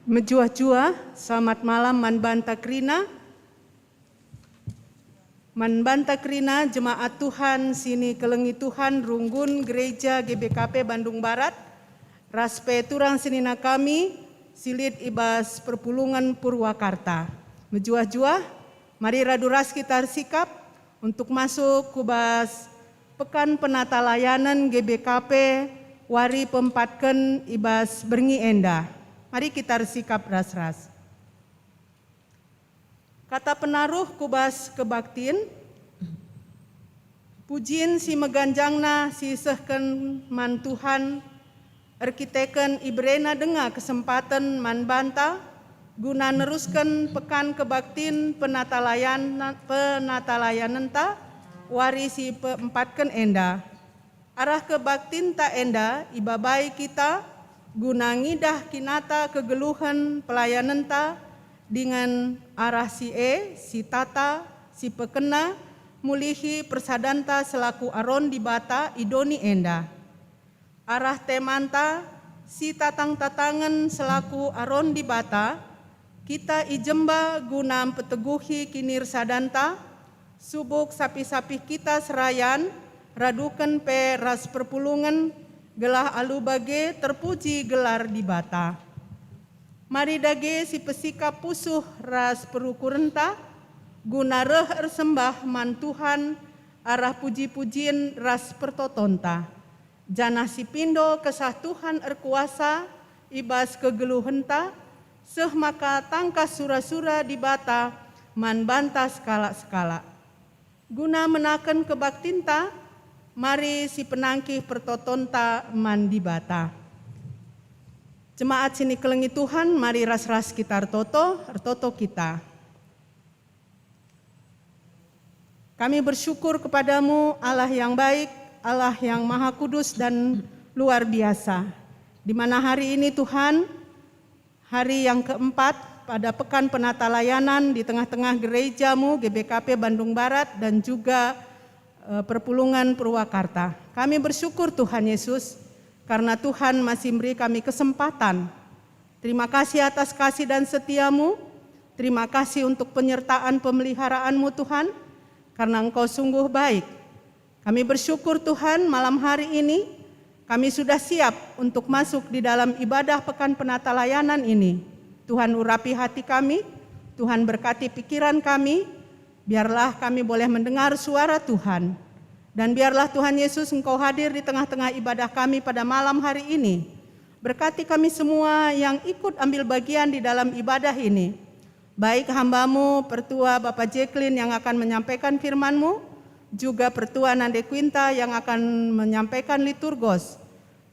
Menjua-jua, selamat malam Manbanta Krina. Manbanta Krina, jemaat Tuhan, sini kelengi Tuhan, Runggun Gereja GBKP Bandung Barat, raspe turang sinina kami, silit ibas Perpulungan Purwakarta. Menjua-jua, mari raduras kita sikap untuk masuk kubas Pekan Penata Layanan GBKP, wari pempatken ibas Berngi Enda. Mari kita sikap ras-ras. Kata penaruh kubas kebaktin, pujin si meganjangna si sehken man Tuhan, arkiteken ibrena denga kesempatan man banta, guna neruskan pekan kebaktin penata layanan ta, wari si empatken enda. Arah kebaktin ta enda, ibabai kita, guna ngidah kinata kegeluhan pelayanan ta dengan arah si si tata, si pekena, mulihi persadanta selaku aron di bata idoni enda. Arah temanta, si tatang-tatangan selaku aron di bata, kita ijemba guna peteguhi kinir sadanta, subuk sapi-sapi kita serayan, radukan pe ras perpulungan, gelah alu bage terpuji gelar di bata. Mari dage si pesikap pusuh ras perukurenta, guna reh ersembah man Tuhan, arah puji-pujian ras pertotonta. Janah si pindo kesah Tuhan erkuasa, ibas kegeluhenta, seh maka tangkas sura-sura di bata, man banta skala-skala. Guna menaken kebaktinta, mari si penangkih pertotonta man di bata. Jemaat sini kelengi Tuhan, mari ras-ras kita ertoto kita. Kami bersyukur kepadamu Allah yang baik, Allah yang maha kudus dan luar biasa. Di mana hari ini Tuhan, hari yang keempat pada Pekan Penata Layanan di tengah-tengah gerejamu GBKP Bandung Barat dan juga Perpulungan Purwakarta. Kami bersyukur Tuhan Yesus karena Tuhan masih beri kami kesempatan. Terima kasih atas kasih dan setiamu. Terima kasih untuk penyertaan pemeliharaanmu Tuhan, karena Engkau sungguh baik. Kami bersyukur Tuhan malam hari ini kami sudah siap untuk masuk di dalam ibadah Pekan Penata Layanan ini. Tuhan urapi hati kami, Tuhan berkati pikiran kami, biarlah kami boleh mendengar suara Tuhan. Dan biarlah Tuhan Yesus Engkau hadir di tengah-tengah ibadah kami pada malam hari ini. Berkati kami semua yang ikut ambil bagian di dalam ibadah ini. Baik hamba-Mu, Pertua Bapak Jacqueline yang akan menyampaikan firman-Mu, juga Pertua Nande Quinta yang akan menyampaikan liturgos.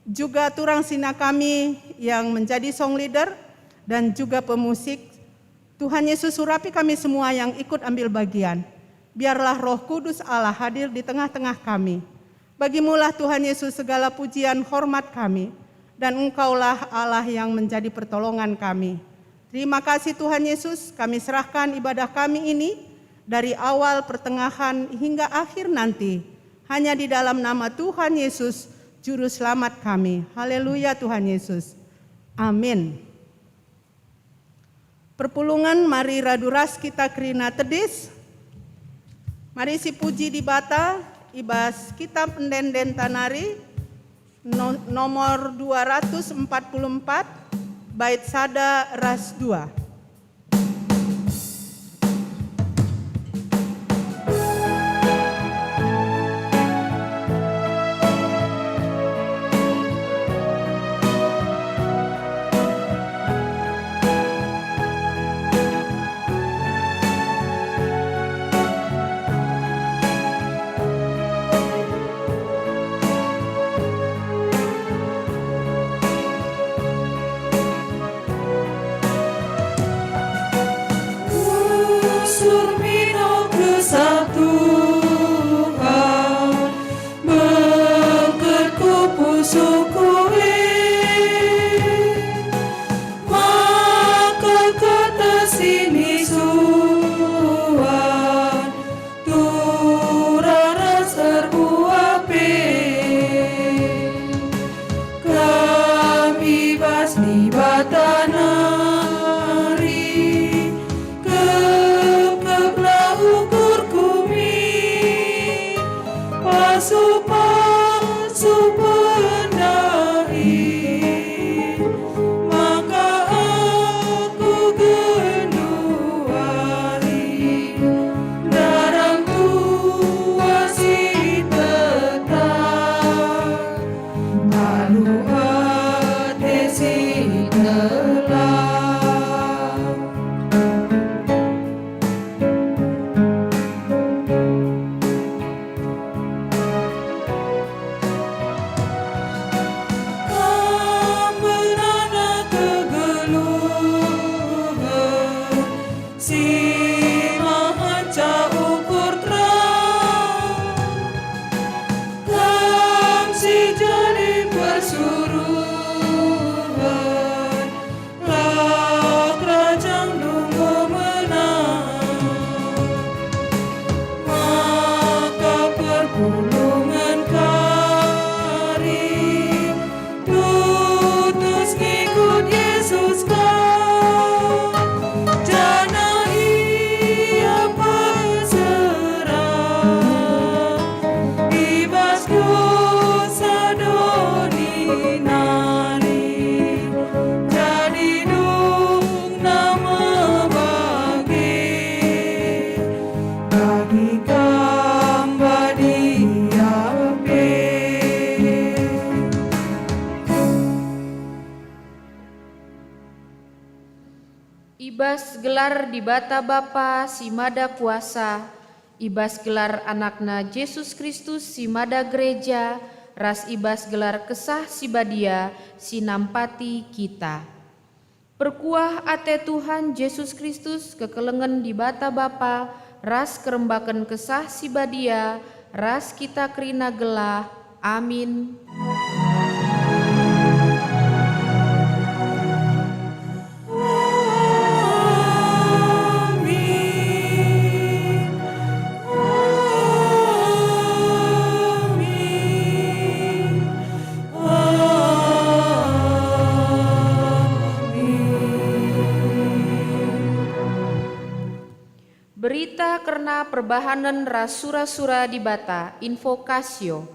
Juga turang sina kami yang menjadi song leader dan juga pemusik. Tuhan Yesus urapi kami semua yang ikut ambil bagian. Biarlah Roh Kudus Allah hadir di tengah-tengah kami. Bagimulah Tuhan Yesus segala pujian hormat kami. Dan Engkaulah Allah yang menjadi pertolongan kami. Terima kasih Tuhan Yesus, kami serahkan ibadah kami ini dari awal, pertengahan hingga akhir nanti. Hanya di dalam nama Tuhan Yesus, Juru Selamat kami. Haleluya Tuhan Yesus. Amin. Perpulungan mari raduras kita krina tedis. Mari si puji di bata ibas kitab pendenden tanari nomor 244 bait sada ras 2. Ibas gelar di bata Bapa si mada kuasa, ibas gelar anakna Yesus Kristus si mada gereja, ras ibas gelar kesah si badia si nampati kita. Perkuah ate Tuhan Yesus Kristus kekelengan di bata Bapa, ras kerembakan kesah si badia, ras kita kerina gelah. Amin. Berita karena perbahanan rasura-sura di bata, invokasio.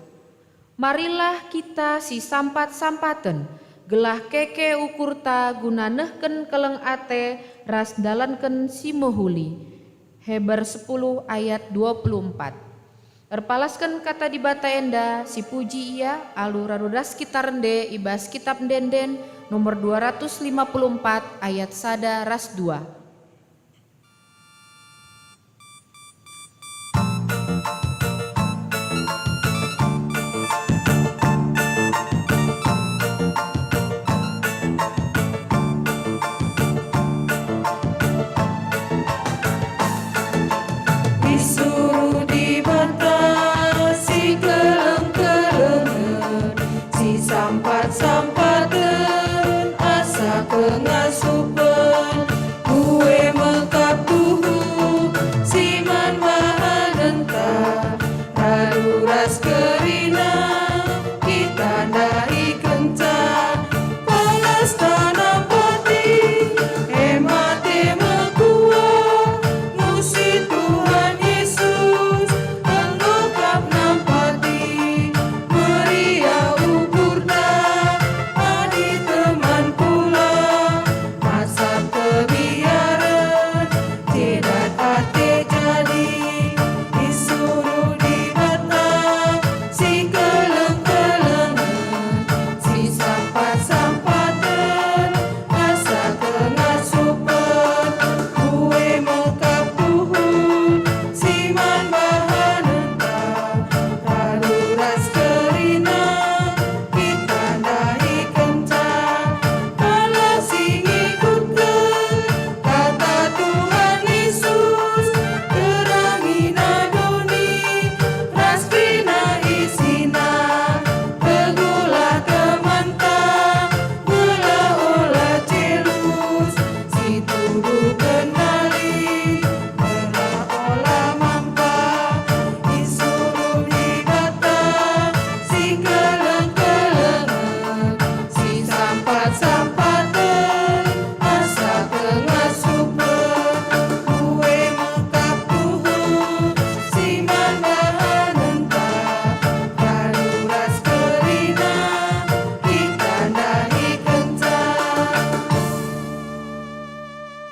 Marilah kita si sampat-sampaten, gelah keke ukurta guna nehken keleng ate, ras dalanken si mohuli. Heber 10 ayat 24. Erpalaskan kata di bata enda, si puji ia, alu rarudas kita rende, ibas kitab denden, nomor 254 ayat sada ras 2.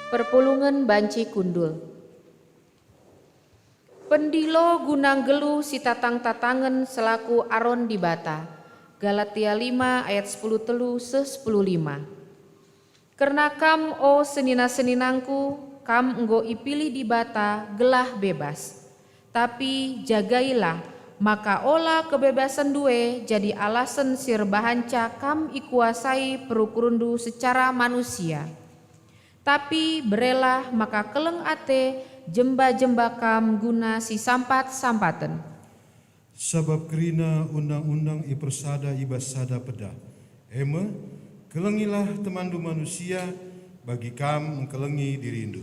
Perpulungan banci kundul. Pendilo gunang gelu si tatang-tatangen selaku aron di bata. Galatia 5 ayat 10 telu se 10:5. Karena kam o senina-seninangku, kam enggo ipilih di bata gelah bebas. Tapi jagailah, maka olah kebebasan due jadi alasan sir bahanca kam ikuasai perukurundu secara manusia. Tapi berelah maka keleng ate jemba-jemba kam guna si sampat-sampaten. Sabab kerina undang-undang ipersada ibasada peda. Ema, kelengilah temandu manusia bagi kam mengkelengi dirindu.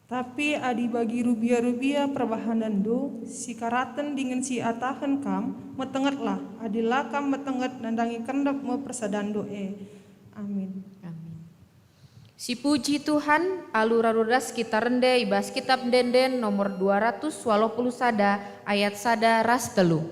Tapi adi bagi rubia-rubia perbahanan do, si karaten dengan si atahan kam, metengetlah, adilah kam metenget nandangi kendap mempersadan doe. Amin. Si puji Tuhan, alurarudas kita rende ibas kitab denden nomor 200 walau sada ayat sada ras telu.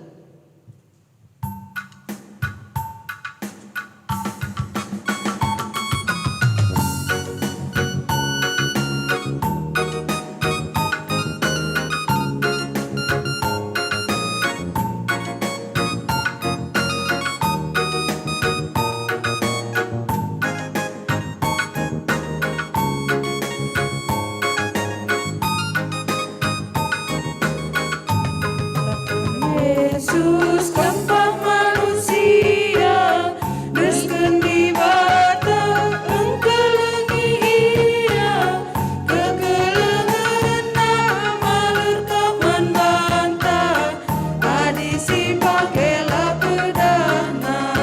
Yesus kempang manusia, desken di bata engkelengi ia, kekelengan malur kaman banta, adi si pakela pedana,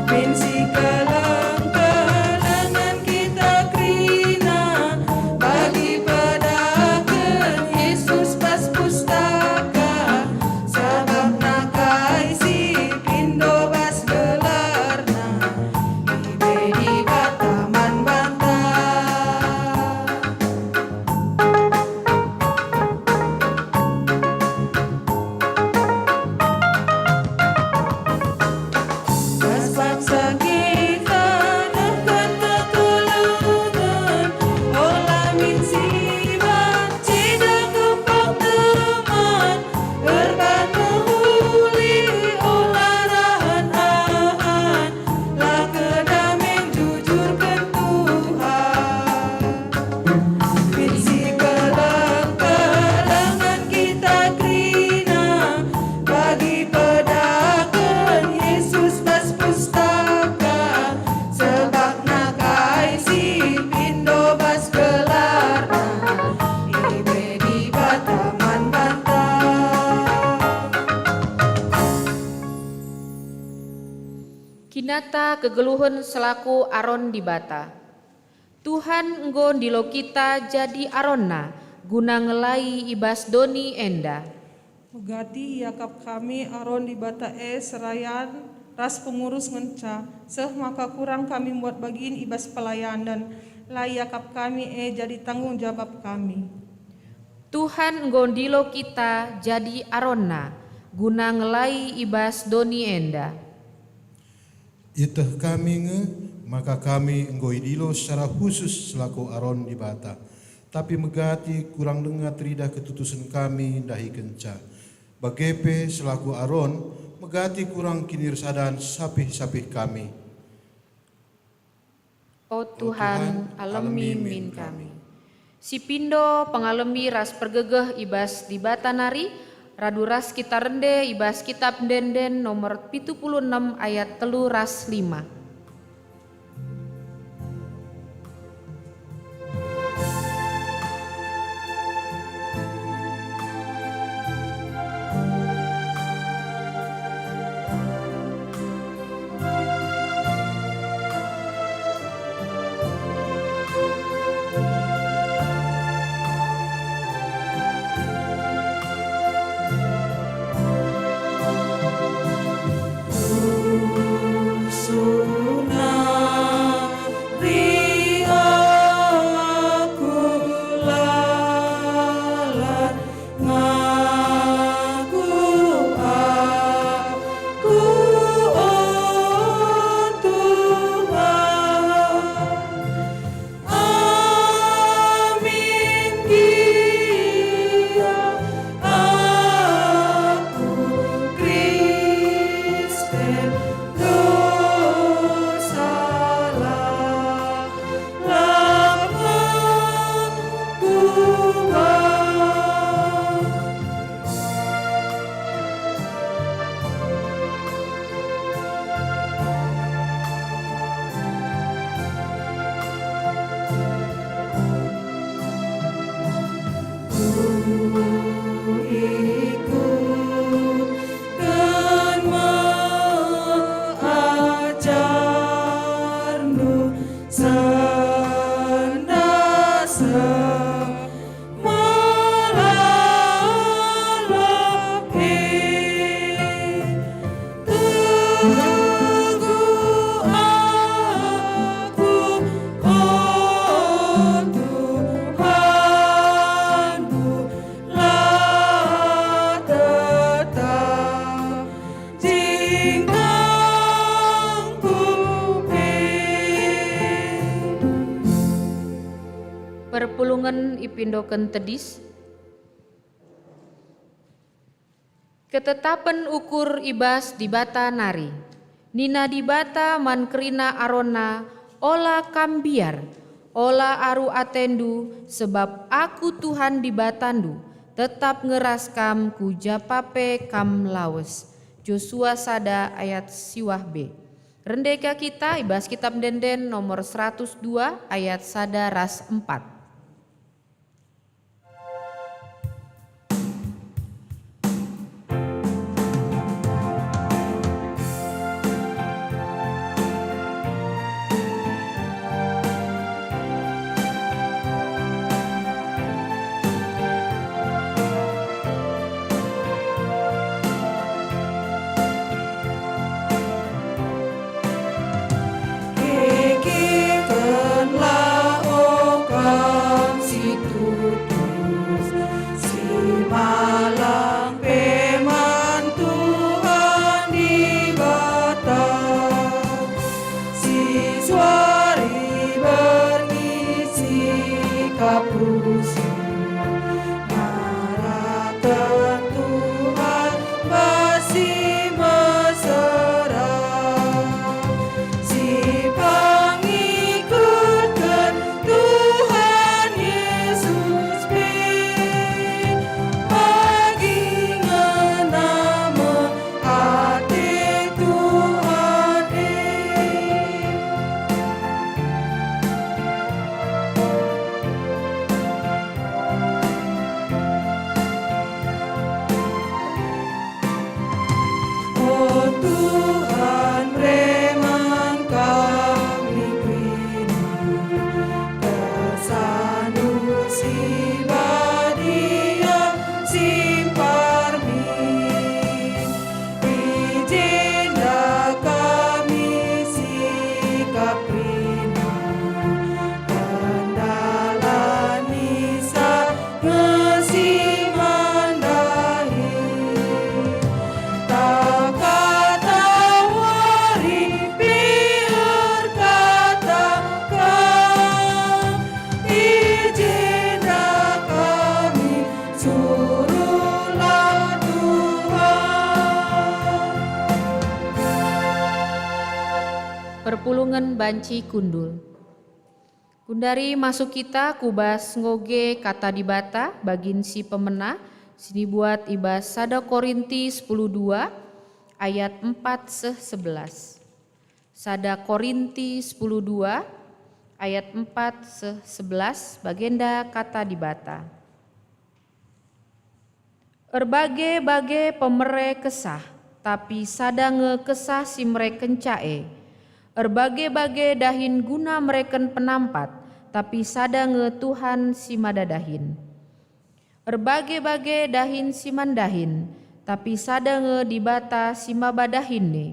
bensi kelengan kita krina, bagi pedaken Yesus pas pustaka, sebab nakai si pindo bas gelarna, ibe di bataman banta. Bas paksa kita dekat kekelengan, olah min siban cida kempang teman, erban mehuli olah rahan-ahan, lah kedamen jujurkan Tuhan. Binsi kelengan kita krina, bagi pedaken Yesus pas pustaka, sebab nakai si pindo bas gelarna, ibe di bataman banta. Kinata kegeluhun selaku Aron di bata. Tuhan enggo ndilo kita jadi Aronna, guna ngelai ibas doni enda. Mugati yakap kami Aron di bata serayan ras pengurus ngenca, seh maka kurang kami buat bagiin ibas pelayanan, lah yakap kami jadi tanggung jawab kami. Tuhan enggo ndilo kita jadi Aronna, guna ngelai ibas doni enda. Iteh kami maka kami enggoi dilo secara khusus selaku Aron di bata. Tapi megati kurang dengar terida ketutusan kami dahi kenca. Bagepe selaku Aron megati kurang kinir sadan sapih-sapih kami. O Tuhan, alemi min kami. Si pindo pengalemi ras pergegeh ibas di bata nari, radu ras kita rende ibas kitab denden nomor 76 ayat 3 ras 5. Perpulungan ipindoken tedis. Ketetapan ukur ibas di bata nari. Nina di bata mankrina arona ola kambiar, ola aru atendu sebab aku Tuhan di batandu. tetap ngeras kam ku japape kam lawes. Joshua sada ayat siwah B. Rendeka kita ibas kitab denden nomor 102 ayat sada ras 4. Perpulungan banci kundul. Kundari masuk kita kubas ngoge kata dibata bagin si pemena sini buat ibas 1 Korinti 10:2 ayat 4-11. 1 Korinti 10:2 ayat 4-11 bagenda kata dibata. Erbage-bage pemere kesah tapi sadange kesah si mereken cae. Erbage-bage dahin guna mereken penampat, tapi sadange Tuhan si madadahin. Erbage-bage dahin si mandahin, tapi sadange dibata si mabadahin ne.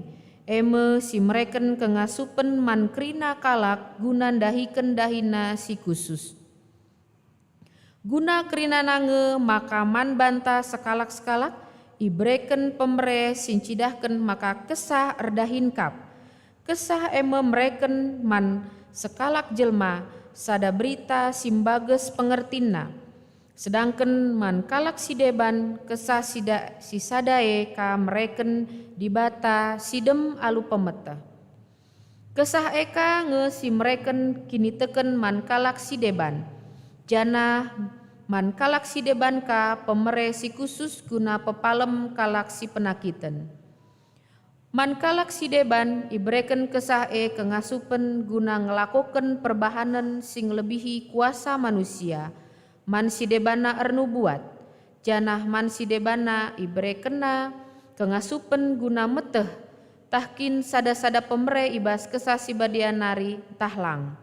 Eme si mereken kengasupen man krina kalak gunan dahiken dahina si khusus. Guna krina nange maka man banta sekalak-sekalak, ibreken pemere sincidahken maka kesah erdahin kap. Kesah eme mereken man sekalak jelma sada berita simbages pengertina. Sedangkan man kalak sideban kesah si sadae ka mereken dibata sidem alu pemeta. Kesah eka nge si mereken kini teken man kalak sideban. Jana man kalak sideban ka pemere si khusus guna pepalem kalak si penakiten. Man kalak sideban ibreken kesah kengasupen guna ngelakoken perbahanan sing lebihi kuasa manusia. Man sidebana ernubuat. Janah man sidebana ibrekena kengasupen guna meteh. Tahkin sada-sada pemere ibas kesah sibadianari tahlang.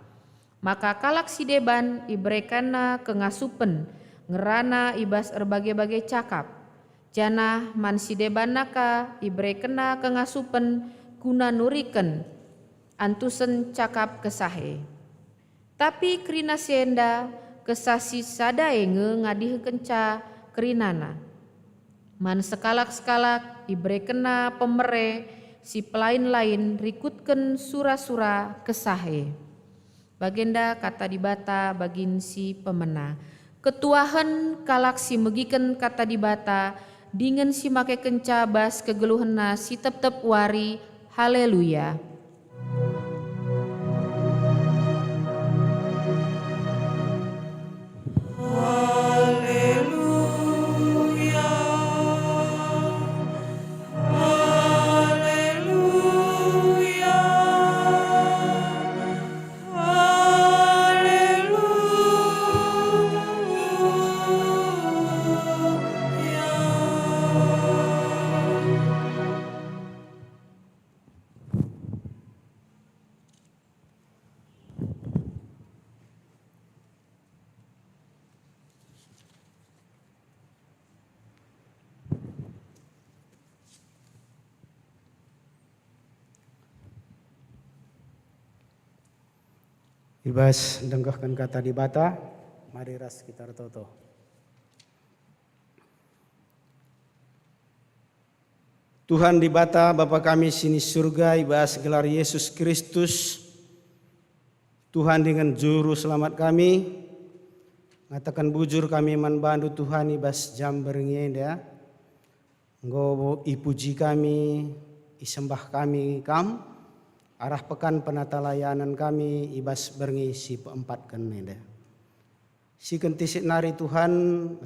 Maka kalak sideban ibrekena kengasupen ngerana ibas erbage-bage cakap. Janah man sidebanaka ibrekena kengasupen guna nuriken antusen cakap kesahe. Tapi krina sienda kesasi sadae ngadih kenca kerinana. Man sekalak-sekalak ibrekena pemere si pelain-lain rikutken sura-sura kesahe. Bagenda kata dibata bagin si pemena. Ketuahan kalak si megiken kata dibata dengan si make kenca bas kegeluhena si tep-tep wari. Haleluya. Haleluya. Ibas denggahkan kata di bata, mari ras kita toto. Tuhan di bata Bapa kami sini surga, ibas gelar Yesus Kristus, Tuhan dengan juru selamat kami, ngatakan bujur kami manbandu Tuhan ibas jam berngenda, nggo ipuji kami, isembah kami kam, arah pekan penata layanan kami ibas berngi si keempat keneda. Si kentisik nari Tuhan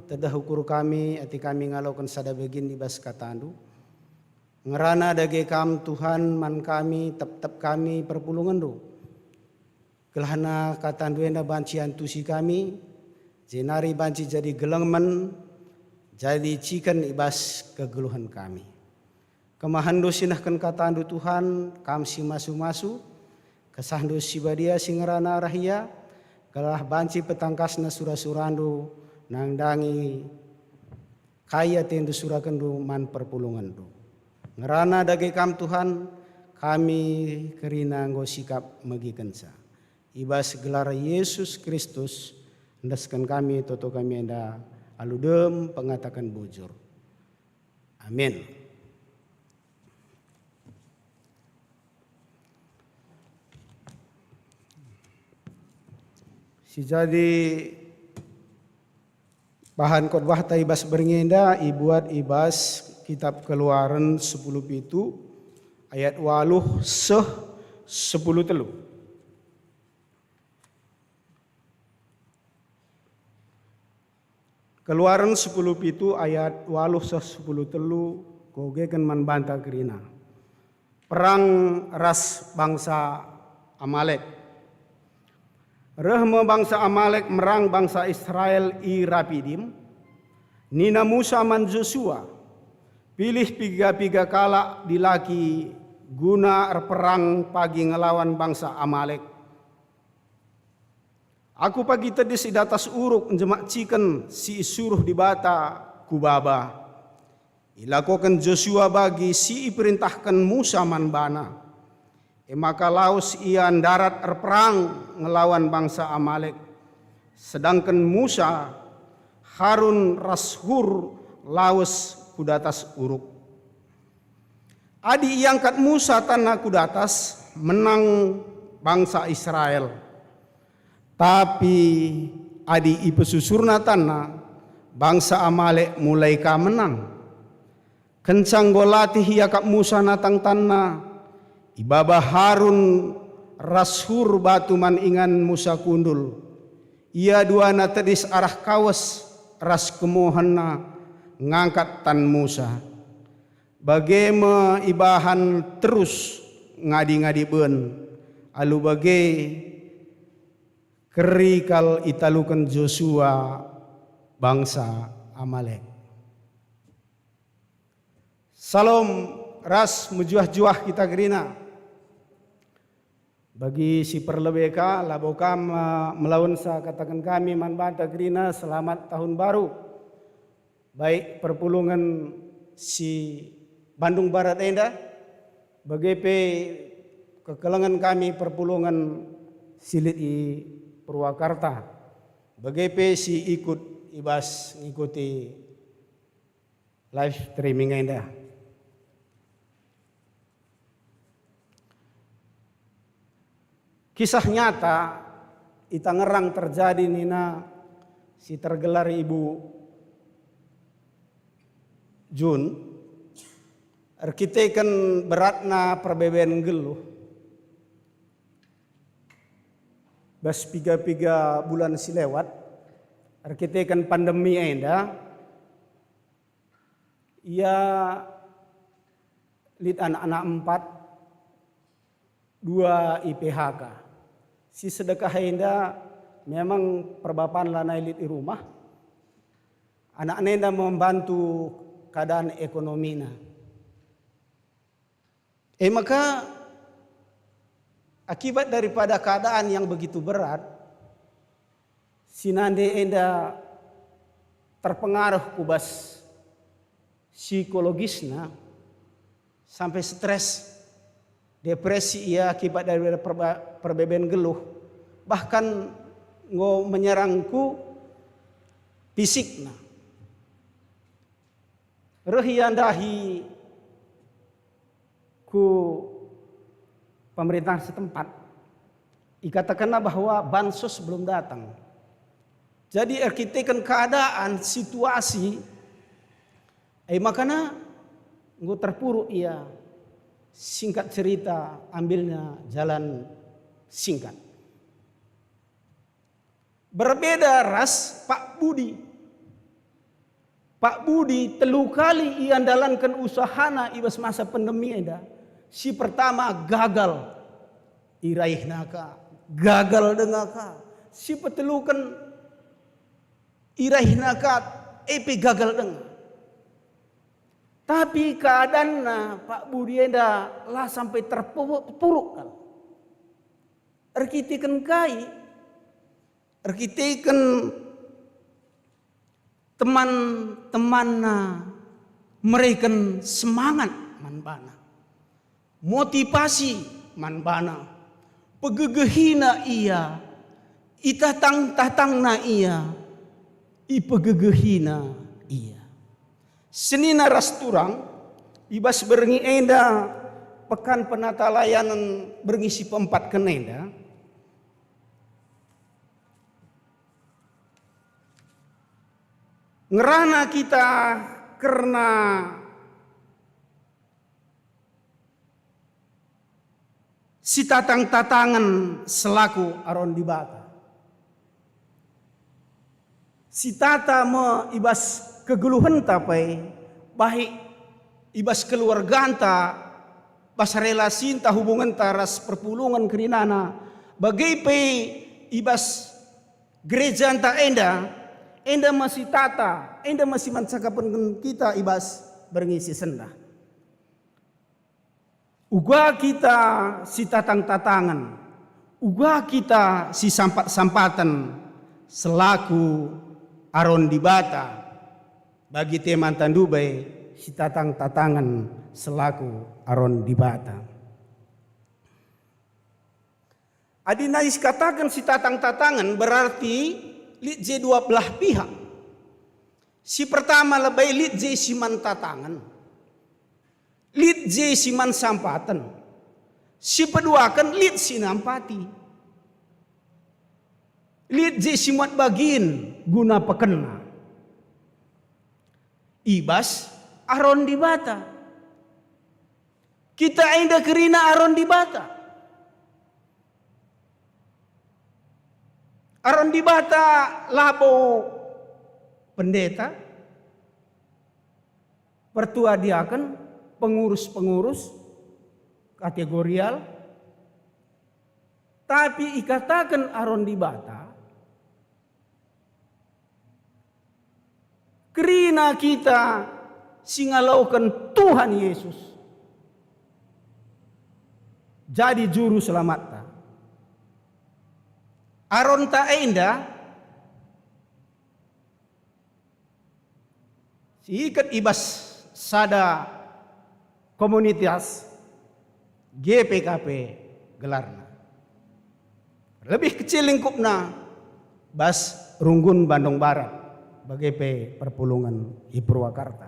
tedah ukur kami ati kami ngalaukan sada begin ibas katandu. Ngerana dage kam Tuhan man kami tep kami perpulungan do. Gelahana katandu enda banci antusi kami. Jenari banci jadi gelengmen jadi cikan ibas kegeluhan kami. Kemahando sinahkan katandu Tuhan kam si masu-masu kesahndo si badia singerana rahia galah banci petangkasna sura-surando nangdangi kaya tendu surakendu man perpulungan do. Ngerana dage kam Tuhan kami kerina nggo sikap megikensa. Ibas gelar Yesus Kristus ndaskan kami toto kami enda aludem pengatakan bujur. Amin. Si jadi bahan khotbah ta ibas berngenda ibuat ibas kitab Keluaran 10 pitu ayat 8 10 telu. Keluaran 10 pitu ayat 8 10 telu gogekan man banta kerina. Perang ras bangsa Amalek. Rehme bangsa Amalek merang bangsa Israel i Rapidim. Nina Musa man Joshua. Pilih piga-piga kala dilaki guna perang pagi ngelawan bangsa Amalek. Aku pagi tadi si datas uruk jemak ciken si suruh di bata kubaba. Ilakokan Joshua bagi si perintahkan Musa man bana. Maka laus ian darat perang ngelawan bangsa Amalek. Sedangkan Musa Harun Rashur laus kudatas uruk. Adi iangkat Musa tanah kudatas menang bangsa Israel. Tapi adi ipesusurna tanah bangsa Amalek mulai ka menang. Kencang golati hiakap Musa natang tanah ibaba Harun Rashur batu man ingan Musa kundul. Ia dua na tedis arah kawas ras kemohana ngangkat tan Musa. Bagaimana ibahan terus ngadi-ngadi ben. Alu bagai kerikal italukan Joshua bangsa Amalek. Salam ras mejuah-juah kita gerina. Bagi si perlebeka labokam melawan sa katakan kami man banta gerina selamat tahun baru. Baik perpulungan si Bandung Barat enda, bagepe kekelengan kami perpulungan silit i Purwakarta, bagepe si ikut ibas ngikuti live streaming enda. Kisah nyata ita ngerang terjadi nina si tergelar Ibu Jun, arkiteken beratna perbeben geluh. Bas piga bulan silewat, arkiteken pandemi enda, ia lid anak-anak 4, 2 IPHK. Si sedekah enda memang perbapan lanai lid di rumah. Anak enda membantu keadaan ekonominya. Maka akibat daripada keadaan yang begitu berat, sinande enda terpengaruh kubas psikologisnya sampai stres, depresi ia akibat daripada perbeben geluh bahkan ngo menyerangku fisikna. Rehiandahi ku pemerintahan setempat, dikatakanlah bahwa bansos belum datang. Jadi arkitekan keadaan situasi, makanya gue terpuruk ia. Singkat cerita, ambilnya jalan singkat. Berbeda ras Pak Budi. Pak Budi telu kali ia andalankan usahana ibas masa pandemi ada. Si pertama gagal, iraih naka, gagal dengaka. Si petelukan iraih naka, gagal dengaka. Tapi keadaannya Pak Budi eda lah sampai terpuruk kan. Arkitekan kai, arkitekan teman-temanna mereka semangat manbana, motivasi manbana, pegegehina iya, itatang-tatangna iya, ipegegehina iya. Senina rasturang ibas berengi enda pekan penata layanan berngisi pempat kenenda. Ngerana kita karena si tatang-tatangan selaku aron di bata. Si tata me ibas kegeluhan tapai baik ibas keluarganta bas relasi ta hubungan taras perpulungan kerinana bagai pe ibas gereja anta enda masih tata enda masih mancakapan kita ibas berngisi senda uga kita si tatang-tatangan uga kita si sampat-sampatan selaku aron di bata. Bagi teman tandubai si tatang-tatangan selaku aron di bata. Adinais katakan si tatang-tatangan berarti litje dua belah pihak. Si pertama lebay litje siman tatangan. Litje siman sampatan. Si kedua kan lit sinampati. Litje simat bagin guna pekena. Ibas aron di bata. Kita ainda kerina aron di bata. Aron di bata labo pendeta, pertua diaken, pengurus-pengurus kategorial. Tapi ikatakan aron di bata. Kerina kita singalaukan Tuhan Yesus jadi juru selamat ta. Aron ta enda si ikat ibas sada komunitas GPKP gelarna. Lebih kecil lingkupna bas Runggun Bandung Barat. Bagai perpulungan di Purwakarta.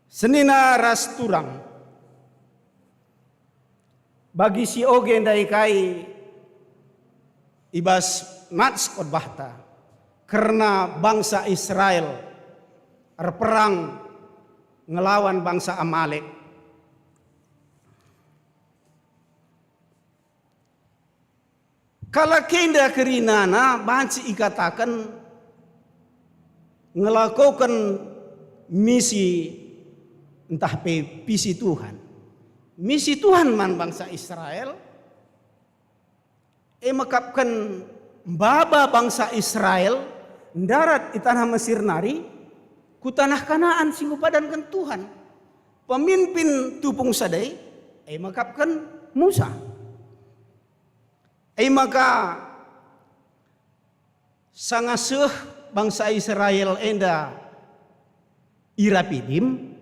Senina ras turang. Bagi si oge ndai kai ibas mats khotbahta karena bangsa Israel berperang ngelawan bangsa Amalek. Kalau kenda kerinana banci ikatakan ngelakukan misi entah visi Tuhan. Misi Tuhan man bangsa Israel makapkan baba bangsa Israel darat di tanah Mesir nari ku tanah Kanaan singgu padankan Tuhan. Pemimpin tupung sadai makapkan Musa. Maka sangaseuh bangsa Israel enda irapidim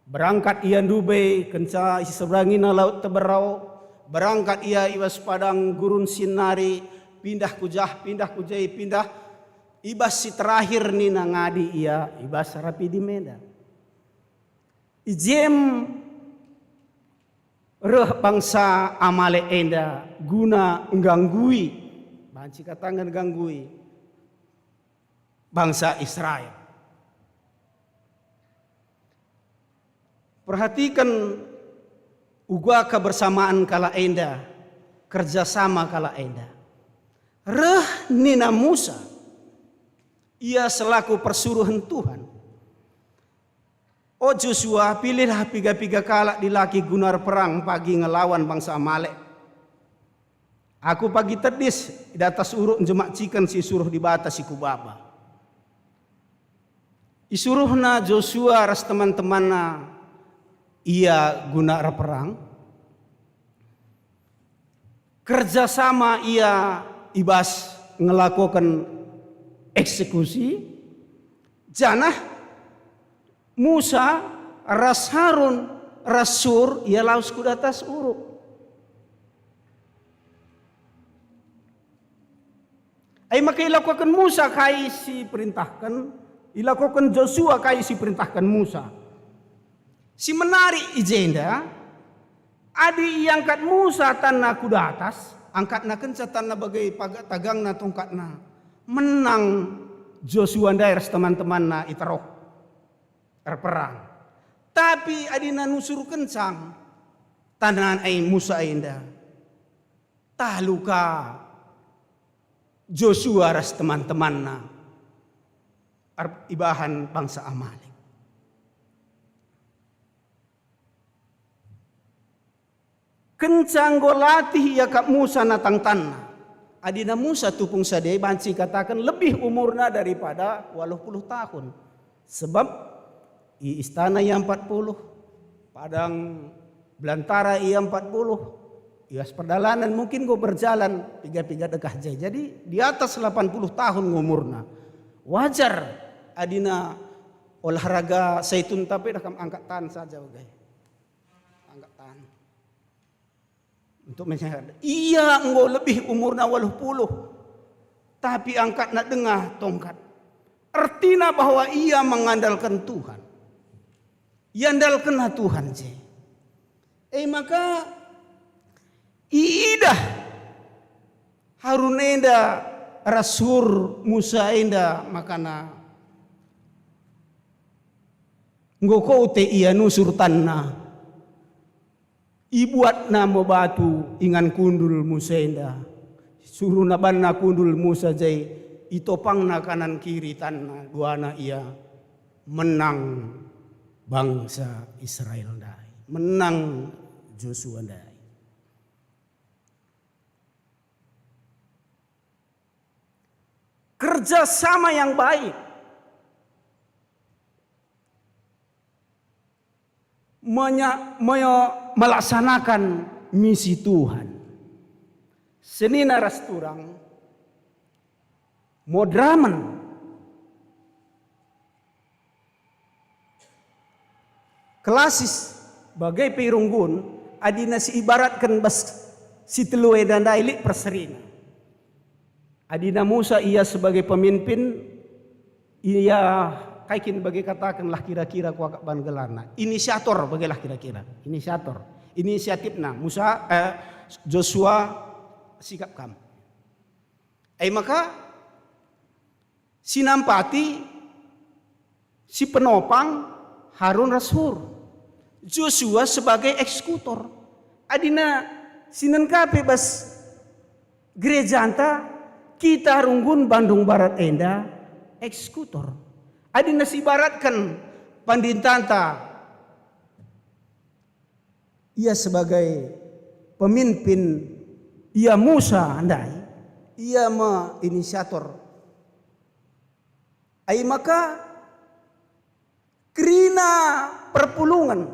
Berangkat ia Dubai kenca isi seberangina laut Teberau. Berangkat ia ibas padang gurun Sinari. Pindah kujah, pindah kujai, pindah. Ibas si terakhir nina ngadi ia ibas rapi di Medan. Ijem reh bangsa Amalek enda guna nganggui. Banci katangan ganggui bangsa Israel. Perhatikan ugua kebersamaan kala enda, kerjasama kala enda. Reh nina Musa, ia selaku persuruhan Tuhan. O Joshua, pilihlah piga-piga kala di laki gunar perang pagi ngelawan bangsa Amalek. Aku pagi tedis di atas uruk jemak cikan si suruh di batas si kubaba. Isuruhna Joshua ras teman-temanna ia guna perang. Kerjasama ia ibas ngelakukan eksekusi. Janah Musa ras Harun ras Sur ia laus ku atas uruk. Ay maka ilakukan Musa kai si perintahkan, ilakukan Joshua kai si perintahkan Musa. Si menarik ijenda, adi angkat Musa tanah kuda atas, angkat na kenca tanah bagai pagat tagang na tongkat na, menang Joshua daerah teman-teman na itaroh perang. Tapi adi na nusur kencang, tanah ay Musa inda, tahluka Joshua ras teman-teman na ibahan bangsa Amalek. Kencang golatih ya kak Musa natang tanah. Adina Musa tupung sadai banci katakan lebih umurna daripada 80 tahun. Sebab i istana ia 40, padang belantara ia 40. Ias perdalanan mungkin gue berjalan 3 dekah jai. Jadi di atas 80 tahun ngumurna. Wajar adina olahraga saitun tapi dah angkat tahan saja guys. Angkat tahan. Untuk menyehat. Iya engkau lebih umurna 80. Tapi angkat nak dengah tongkat. Artinya bahwa ia mengandalkan Tuhan. Ia andalkan Tuhan je. Maka idah Harun enda rasur Musa enda makana ngoko te ia nusur tanah ibuat nama batu ingan kundul Musa enda suruh nabanna kundul Musa jai itopang na kanan kiri tanah duana ia menang bangsa Israel dai menang Joshua dai. Kerjasama yang baik melaksanakan misi Tuhan. Senina rasturang modraman klasis bagai pirunggun adina si ibaratkan bas si telue dan dailik perserina. Adina Musa ia sebagai pemimpin, ia kaikin bagi katakanlah kira-kira kuakak ban gelarna. Inisiator bagilah kira-kira. Inisiatifna Musa, Joshua sikap kam. Maka sinampati si penopang Harun Rasur. Joshua sebagai eksekutor. Adina sinengkapi bas gereja anta kita runggun Bandung Barat enda eksekutor. Adina sibaratkan pandintanta ia sebagai pemimpin ia Musa andai ia inisiator. Maka kerina perpulungan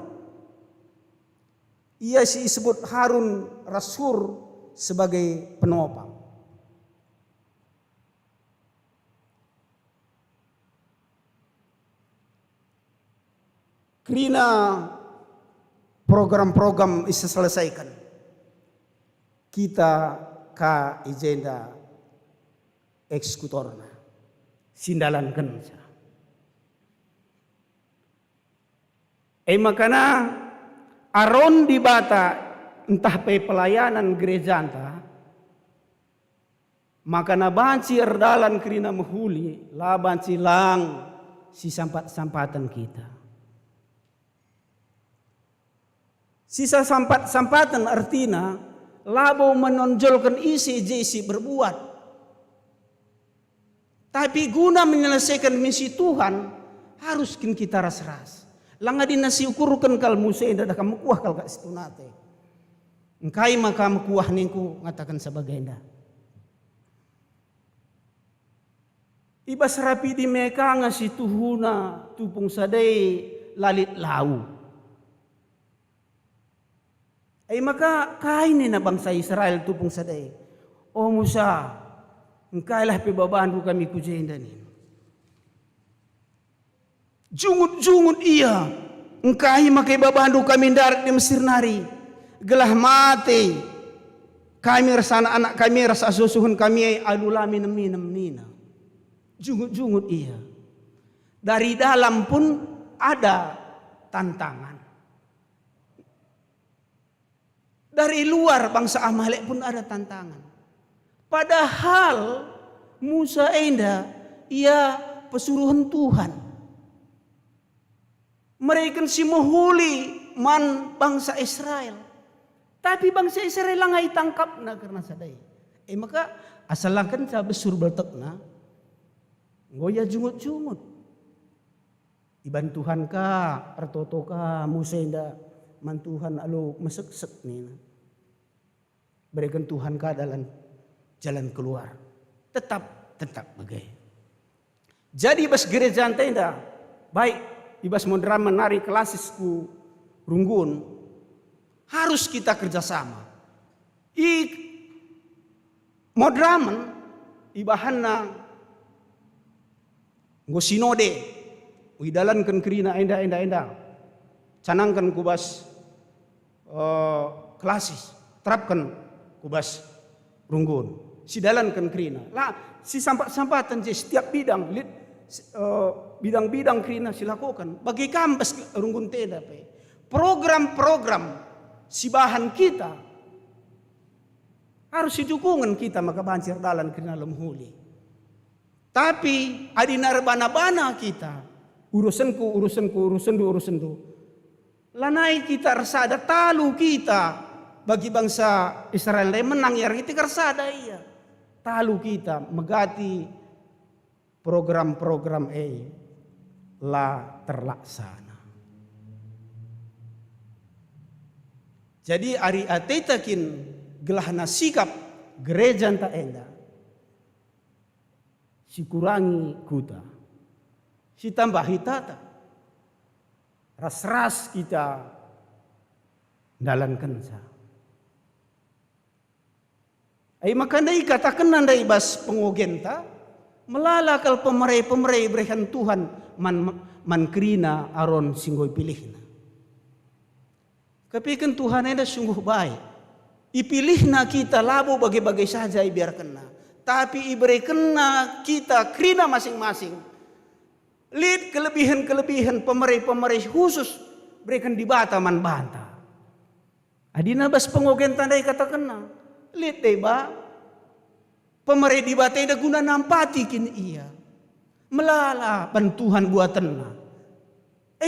ia disebut Harun Rasur sebagai penopang. Kerina program-program bisa selesaikan. Kita ka agenda eksekutorna. Sindalankan. Makana aron di bata entah pelayanan gereja entah. Maka na banci erdalan kerina mahuli, la banci lang si sampat-sampatan kita. Sisa sampat-sampatan artinya labo menonjolkan isi berbuat. Tapi guna menyelesaikan misi Tuhan harus kita ras-ras. Langa dinasi ukurkan kal musa indah kamu kuah kal kak situ nate. Engkai maka kuah ningku ngatakan sebagai indah. Ibas rapi di meka ngasi tuhuna tupung sadai lalit lau. Maka kain na bangsa Israel tupung sadai. O Musa, engkailah pebabandu kami kujenda ni. Jungut-jungut iya, engkai makai babandu kami darat di Mesir nari. Gelah mati. Kami rasa anak kami rasa susuhun kami alulami minam nina. Jungut-jungut iya. Dari dalam pun ada tantangan. Dari luar bangsa Amalek pun ada tantangan. Padahal Musa enda ia pesuruhan Tuhan. Mereka si menghuli man bangsa Israel. Tapi bangsa Israel langai tangkap na karena sadai. Maka asalkan sa besur bertek na. Ngoya jungut-jungut. Iban Tuhan ka, artoto ka, Musa enda man Tuhan alo mesek-sek ni. Berikan Tuhan ka dalam jalan keluar. Tetap bagai. Jadi bas gereja tenda baik ibas modern menari klasisku runggun harus kita kerjasama. Modern ibahanna nggo sinode widalankan kerina enda canangkan kubas klasis terapkan kubas runggun sidalankan kerina lah si sampat-sampatan setiap bidang bidang-bidang kerina silakukan bagi kambas runggun tenda pe program-program si bahan kita harus didukungan kita maka banjir dalan kerina lemhuli tapi adi narbana-bana kita urusan du lanai kita rasa ada talu kita bagi bangsa Israel menang ya kita rasa ada iya talu kita megati program-program la terlaksana. Jadi ari atetakin gelahna sikap gereja enta enda si kurangi kuta si tambah hitata ras-ras kita dalam kensa. Maka nai katakan nandai bas pengogenta melalakal pemerai berikan Tuhan man kerina aron singgoy pilihna. Kepikan Tuhan ada sungguh baik. Ipilihna kita labu bagai-bagai saja biarkanna. Tapi iberikanna kita kerina masing-masing. Lihat kelebihan-kelebihan pemerai khusus berikan di bata man banta. Adina bas pengogenta nandai katakan lihat deh ba, pemerai di bata ada guna nampati kin iya, melala bantuhan buatanna,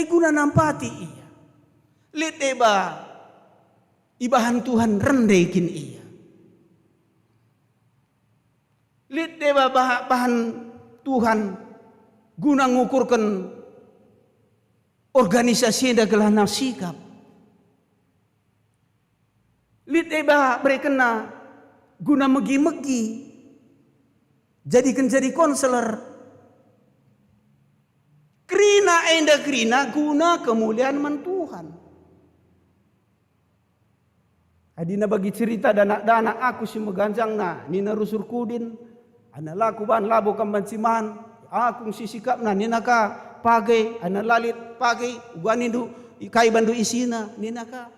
guna nampati iya. Lihat deh ba, ibahan Tuhan rendekin iya. Lihat deh ba bahan Tuhan guna ngukurkan organisasi yang gelana sikap. Lihat deh ba berkena guna megi-megi jadikan jadi konselor kerina guna kemuliaan man Tuhan. Adina bagi cerita dana aku si meganjang na nina rusur kudin ana laku ban labo kamban siman aku si sikap na nina ka pagai ana lalit pagai uganindu ikai bandu isina ninaka.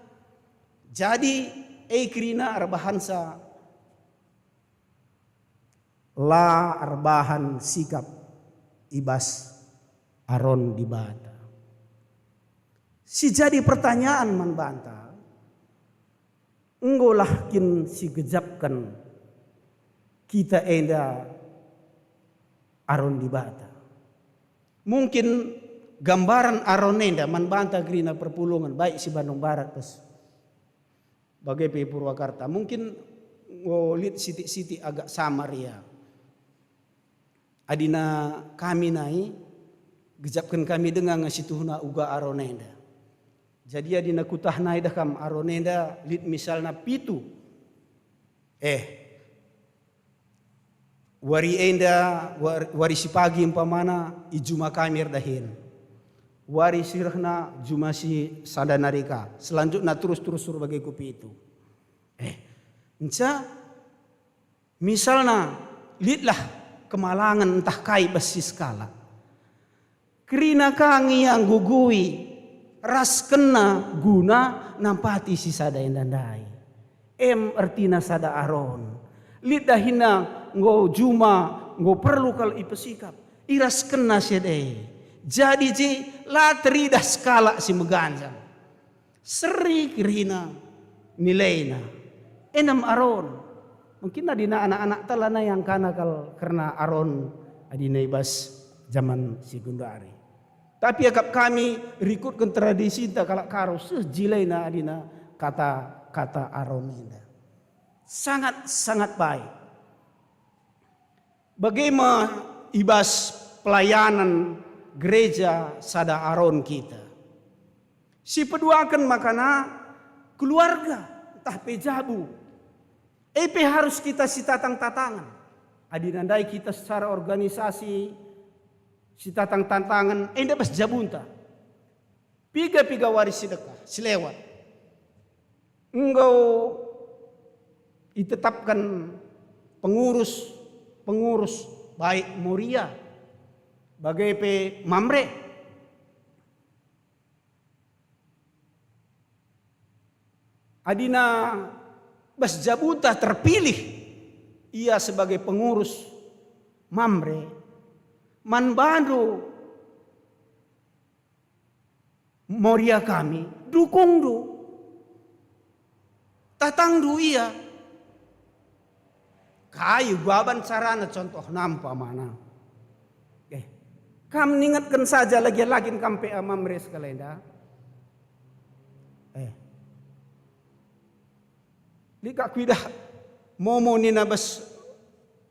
Jadi krina arbahansa la arbahan sikap ibas aron di bata. Si jadi pertanyaan man banta, enggolah kin si gejapkan kita enda aron di bata. Mungkin gambaran aron enda man banta grina perpulungan baik si Bandung Barat terus bagai Purwakarta. Mungkin ngolit siti-siti agak samar ya. Adina kami nai gejapkan kami dengan ngasituhna uga aron enda. Jadi adina kutah nai dah kam aronenda lit misalna pitu. Wari enda wari si pagi umpamana ijuma kamir dahin. Wari sirahna juma si sadanarika. Selanjutnya terus sebagai kupi itu. Enca misalna litlah kemalangan entah kai basis skala. Kerina kangi yang gugui ras kena guna nampati si sada endandai. Artina sada aron. Lidahina ngo juma ngo perlu kalau ipesikap. Iras kena siade. Jadi ji latri dah skala si meganjang. Seri kirina nilaina. Enam aron. Mungkin adina anak-anak talana yang karena aron adina ibas zaman si Gundari. Tapi agak kami rikutkan tradisi tak kalak karo sejilai na adina kata aronenda. Sangat baik. Bagaimana ibas pelayanan gereja sada aron kita. Si peduakan makana keluarga entah pejabu. Harus kita si tatang-tatangan. Adinandai kita secara organisasi si tatang tantangan enda bas jabunta. Piga waris sedekah selewat. Engkau ditetapkan pengurus baik Moria bagai pe Mamre. Adina bas jabunta terpilih ia sebagai pengurus Mamre. Manbandu Moria kami dukung du tatang du iya kayu baban sarana contoh nampa mana kam ningatkan saja lagi kampe amamres kalenda lika kuida momo nina bas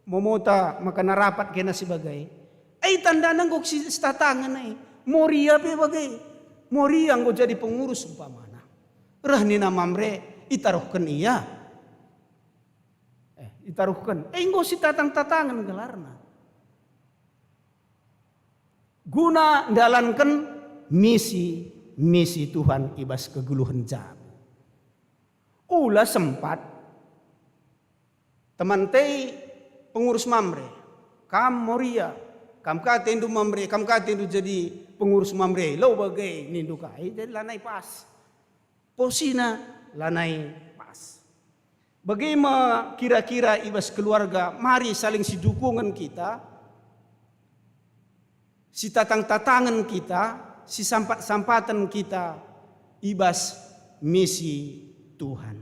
momota makana rapat kena sebagai tanda nanggok si tatangan Moria pe bagai Moria nggo jadi pengurus umpamana. Rahnina Mamre itaruhkan iya. Itaruhkan. Nggo si tatangan gelarna. Guna dalankan misi Tuhan ibas keguluhan jabu. Ulah sempat teman tei pengurus Mamre, kam Moria kam katendu Mamre, kam katendu jadi pengurus Mamre. Lo bagai nindu kai jadi lanai pas. Posina lanai pas. Bagaimana kira-kira ibas keluarga mari saling si dukungan kita. Si tatang-tatangan kita, si sampat-sampatan kita ibas misi Tuhan.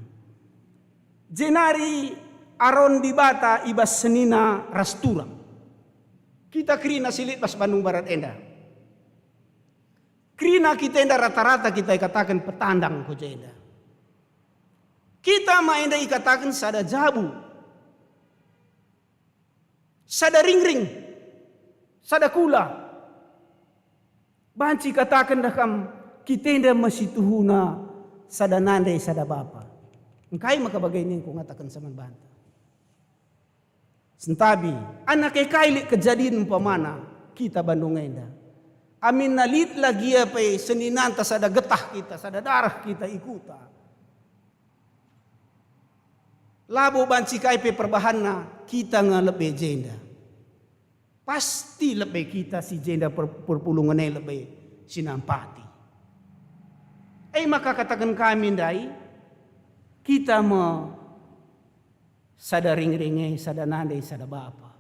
Jenari aron di bata ibas senina rasturang. Kita krina silit pas Bandung Barat enda. Krina kita enda rata-rata kita katakan petandang ko enda. Kita ma enda ikatakan sada jabu. Sada ring-ring. Sada kula. Banci katakan dah kam kita enda masih tuhuna sada nandai sada bapa. Engkai maka bagaini ko ngatakan sama banta. Sentabi, anak kailik kejadian umpamana kita Bandung enda. Amin nalit lagi apa seninanta sada getah kita, sada darah kita ikuta. Labo banci kai pe perbahanna kita ngalebe jenda. Pasti lebih kita si jenda perpulungan lebih sinampati. Maka katakan kami dai, kita mau sadaring-ringe, sadanandai, sadabapa.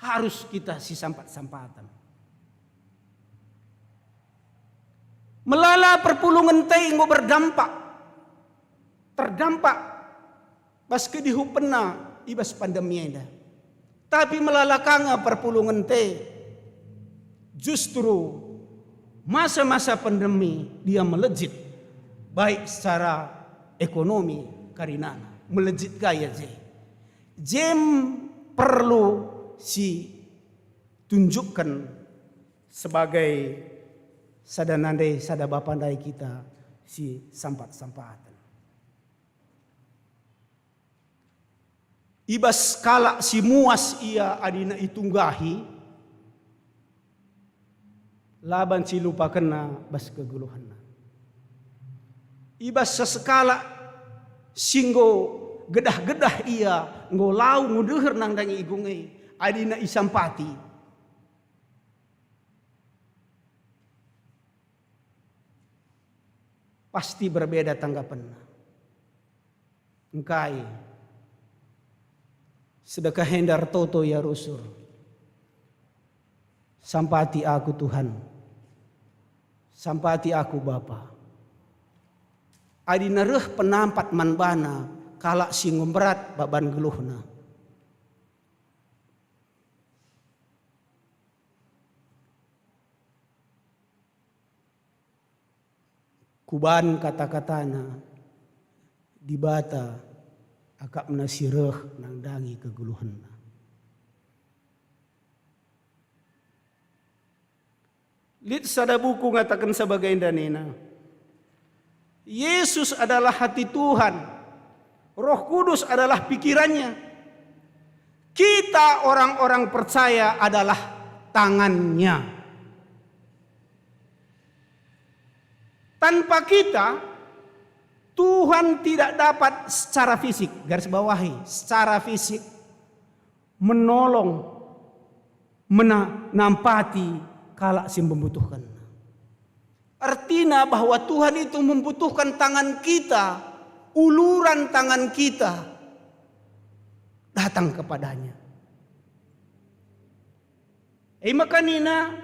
Harus kita si sampat-sampatan. Melala perpulungan teh mau berdampak. Terdampak. Bas kedihupena ibas pandemi dah. Tapi melalakanga perpulungan teh justru masa-masa pandemi dia melejit baik secara ekonomi karena melejit gaya jem perlu si tunjukkan sebagai sadanandai sadabapandai kita si sampat-sampatan. Ibas kala si muas ia adina itunggahi, laban si lupa kena bas keguluhanna. Ibas sesekala singgo gedah-gedah ia ngolau ngudeher nang dangi igungai adina isampati. Pasti berbeda tanggapanna. Engkai sedekah hendar toto ya rusur. Sampati aku Tuhan. Sampati aku Bapa. Adina reh penampat manbana kalak singgung berat baban geluhna. Kuban kata-katana dibata akak menasireh nang dangi keguluhanna. Lit sada buku ngatakan sebagai danena. Yesus adalah hati Tuhan. Roh Kudus adalah pikirannya. Kita orang-orang percaya adalah tangannya. Tanpa kita Tuhan tidak dapat secara fisik, garis bawahi, secara fisik menolong, menampati kala si membutuhkan. Artinya bahwa Tuhan itu membutuhkan tangan kita, uluran tangan kita datang kepadanya. Maka Nina,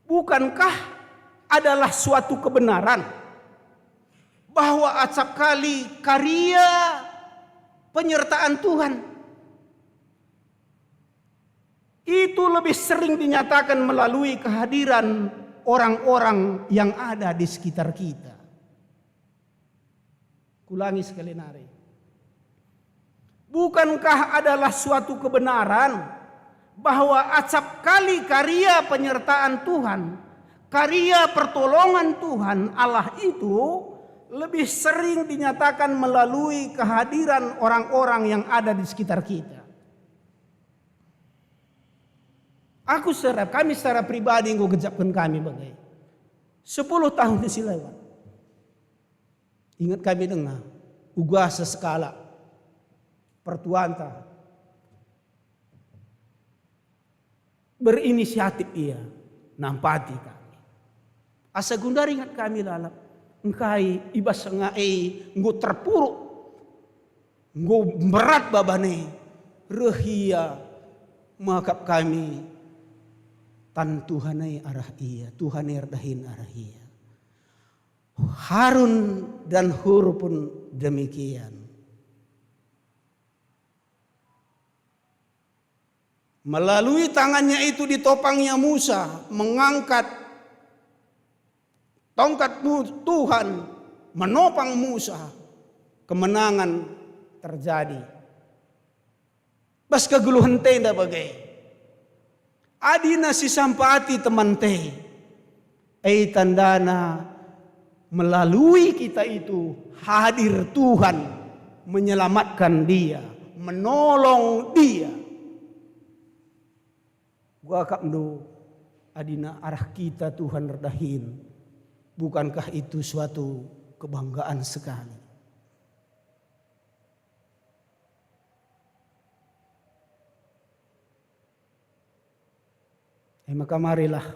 bukankah adalah suatu kebenaran bahwa acap kali karya penyertaan Tuhan itu lebih sering dinyatakan melalui kehadiran orang-orang yang ada di sekitar kita. Kulangi sekali nari. Bukankah adalah suatu kebenaran bahwa acap kali karya penyertaan Tuhan, karya pertolongan Tuhan Allah itu lebih sering dinyatakan melalui kehadiran orang-orang yang ada di sekitar kita. Kami secara pribadi yang gejapkan kami bagai 10 tahun isi lewat. Ingat kami dengar ugah seskala pertuanta berinisiatif ia nampati kami. Asa gundar ingat kami lalap. Engkai ibas ngai nggo terpuruk nggo berat babane rehia makap kami tan Tuhanai arah ia Tuhanai erdahin arah ia. Harun dan Hur pun demikian. Melalui tangannya itu ditopangnya Musa mengangkat tongkat Tuhan menopang Musa, kemenangan terjadi. Bas keguluhan tenda bagai. Adina si sampati teman teh. Tandana melalui kita itu hadir Tuhan menyelamatkan dia, menolong dia. Gua kamdu adina arah kita Tuhan redahin. Bukankah itu suatu kebanggaan sekali? Maka marilah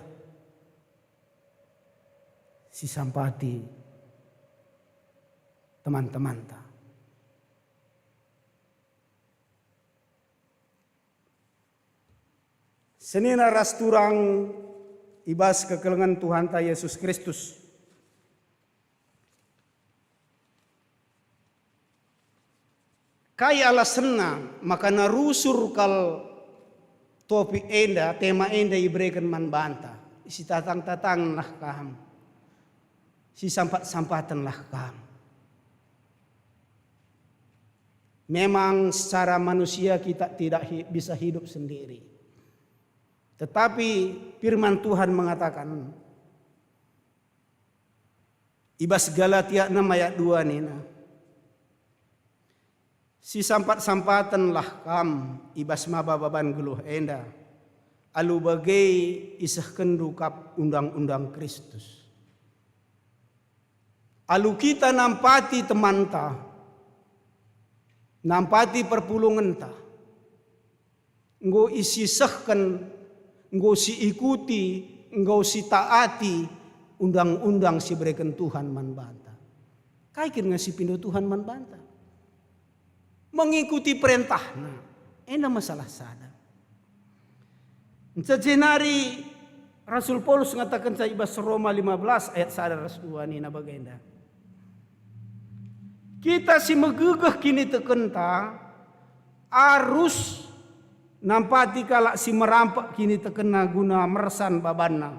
si sampati teman-teman ta. Senina rasturang ibas kekelengan Tuhan ta Yesus Kristus. Kai ala sena maka narusur kal topi enda tema enda ibrekan man banta. Si tatang-tatang lah kam. Si sampat-sampatan lah kam. Memang secara manusia kita tidak bisa hidup sendiri. Tetapi firman Tuhan mengatakan ibas Galatia 6 ayat 2 nina. Si sampat-sampatan lah kam ibas mabababan geluh enda. Alu bagai isah kendukap undang-undang Kristus. Alu kita nampati temanta. Nampati perpulungan ta. Enggo isisahkan, enggo si ikuti, enggo si taati undang-undang si berikan Tuhan man banta. Kaikin nga si pindo Tuhan man banta. Mengikuti perintah. Nah, ena masalah sada. Sejenari Rasul Paulus mengatakan sa ibas Roma 15 ayat 1 ni na bagenda. Kita si megegeh kini tekenta arus nampati kala si merampak kini tekena guna mersan babanna.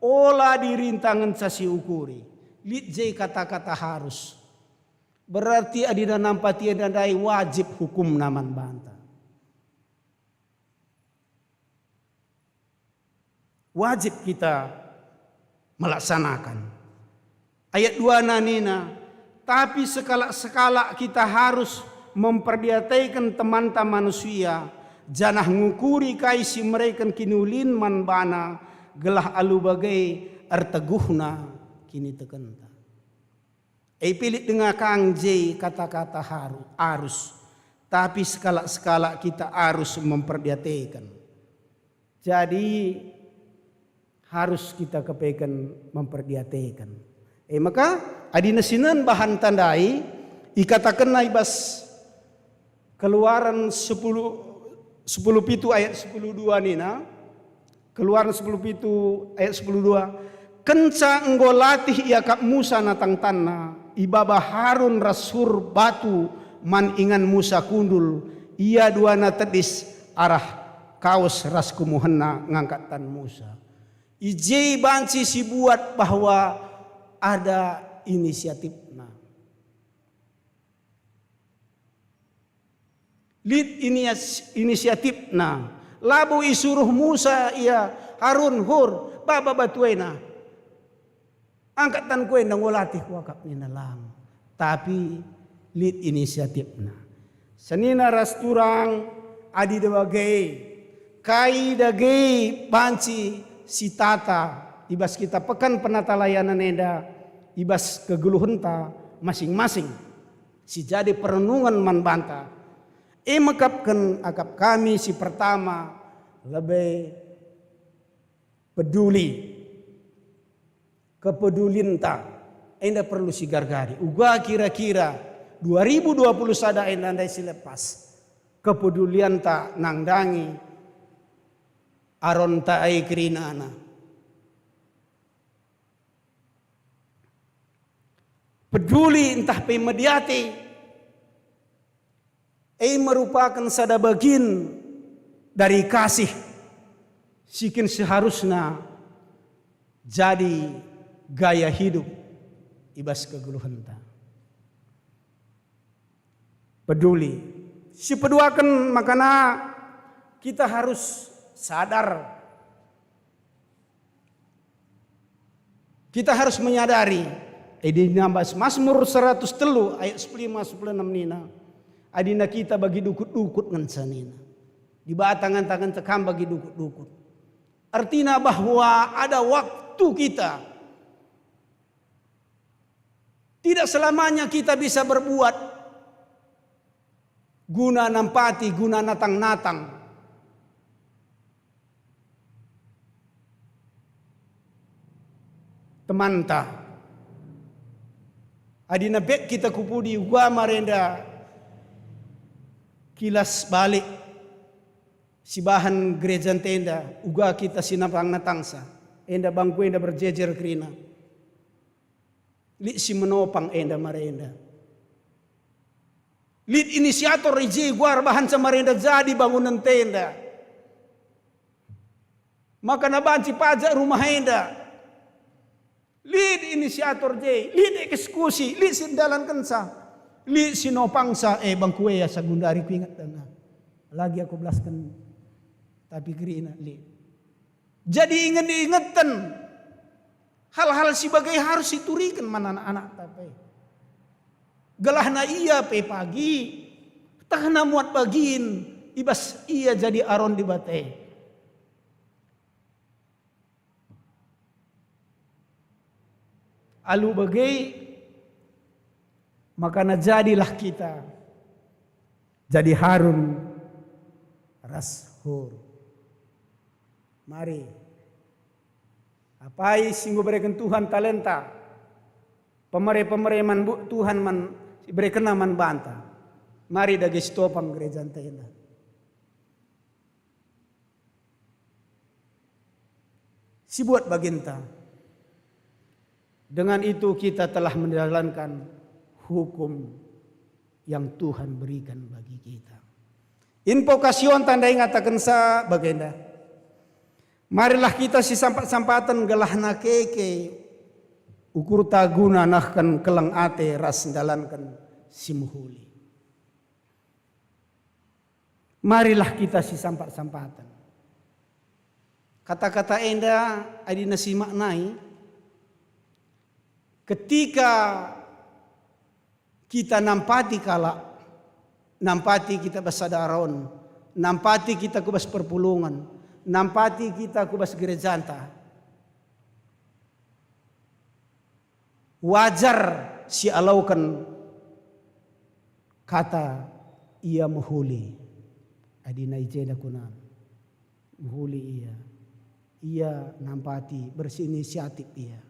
Ola dirintangan sa si ukuri. Litjay kata-kata harus. Berarti adina nampati adai wajib hukum naman banta. Wajib kita melaksanakan. Ayat 2 nanina. Tapi sekala-sekala kita harus memperdiataikan teman-teman manusia. Janah ngukuri kaisi mereka kinulin man bana. Gelah alu bagai arteguhna kini tekenta. Pilih dengan kang J kata-kata harus. Tapi sekala-sekala kita harus memperdiataikan. Jadi harus kita kepekan memperdiataikan. Maka adina sinan bahan tandai ikatakan naibas Keluaran 10 pitu ayat 10:2 nina. Keluaran 10 pitu ayat 10:2. Kenca enggo latih ia kap Musa natang tanna ibaba Harun rasur batu man ingan Musa kundul ia duana tedis arah kaos ras kumuhenna ngangkat tan Musa. Ijei banci si buat bahwa ada inisiatifna. Lid inisiatifna. Labu isuruh Musa ia Harun hur baba batuena. Angkatan kue nangolatih wakap nina lang. Tapi lid inisiatifna. Senina rasturang adi debagai kai dagei banci si tata ibas kita pekan penata layanan eda ibas kegeluhenta masing-masing si jadi perenungan man banta mekapkan akap kami si pertama lebih peduli kepedulinta enda perlu si gargari uga kira-kira 2020 sada enda andai silepas kepedulianta nangdangi aron taai kerinana. Peduli entah pemediati merupakan sada bagian dari kasih sikin seharusnya jadi gaya hidup ibas kegeluhenta. Peduli si peduakan makana kita harus sadar, kita harus menyadari di nambas Mazmur 103 ayat 15-16 nina adina kita bagi dukut-dukut ngan sanina di batangan-tangan tekam bagi dukut-dukut artinya bahwa ada waktu kita tidak selamanya kita bisa berbuat guna nampati guna natang-natang temanta. Adina bet kita kupudi gua marenda kilas balik si bahan gereja tenda uga kita sinapang natangsa enda bangku enda berjejer kerina li si menopang enda marenda lead inisiator ije guar bahan samarenda jadi bangunan tenda maka nabanci pajak rumah enda lead inisiator je lead eksekusi lead sindalan kensa lead sinopangsa bangku ya sagundari ku ingat dana lagi aku belaskan tapi gerina li. Jadi ingat-ingatan hal-hal sebagai harus diturikan mana anak-anak tapi. Galahna iya pe pagi, tahna muat bagiin, ibas iya jadi aron di bate. Alu bagai maka jadilah kita jadi Harun Rashur. Mari, apai singgo berikan Tuhan talenta, pemere man Tuhan man berikan man banta. Mari dagi stopang gereja tenda. Si buat baginta. Dengan itu kita telah menjalankan hukum yang Tuhan berikan bagi kita. Invokasion tanda ingatakan sa bagenda. Marilah kita si sampat-sampatan gelahna keke ukur taguna nahkan kelang ate ras dalankan simuhuli. Marilah kita si sampat-sampatan. Kata-kata enda adina si maknai ketika kita nampati kala nampati kita basadaron nampati kita kubas perpulungan nampati kita kubas gerejanta. Wajar si alaukan kata ia muhuli. Adina ijena kuna. Muhuli ia. Ia nampati bersinisiatif ia.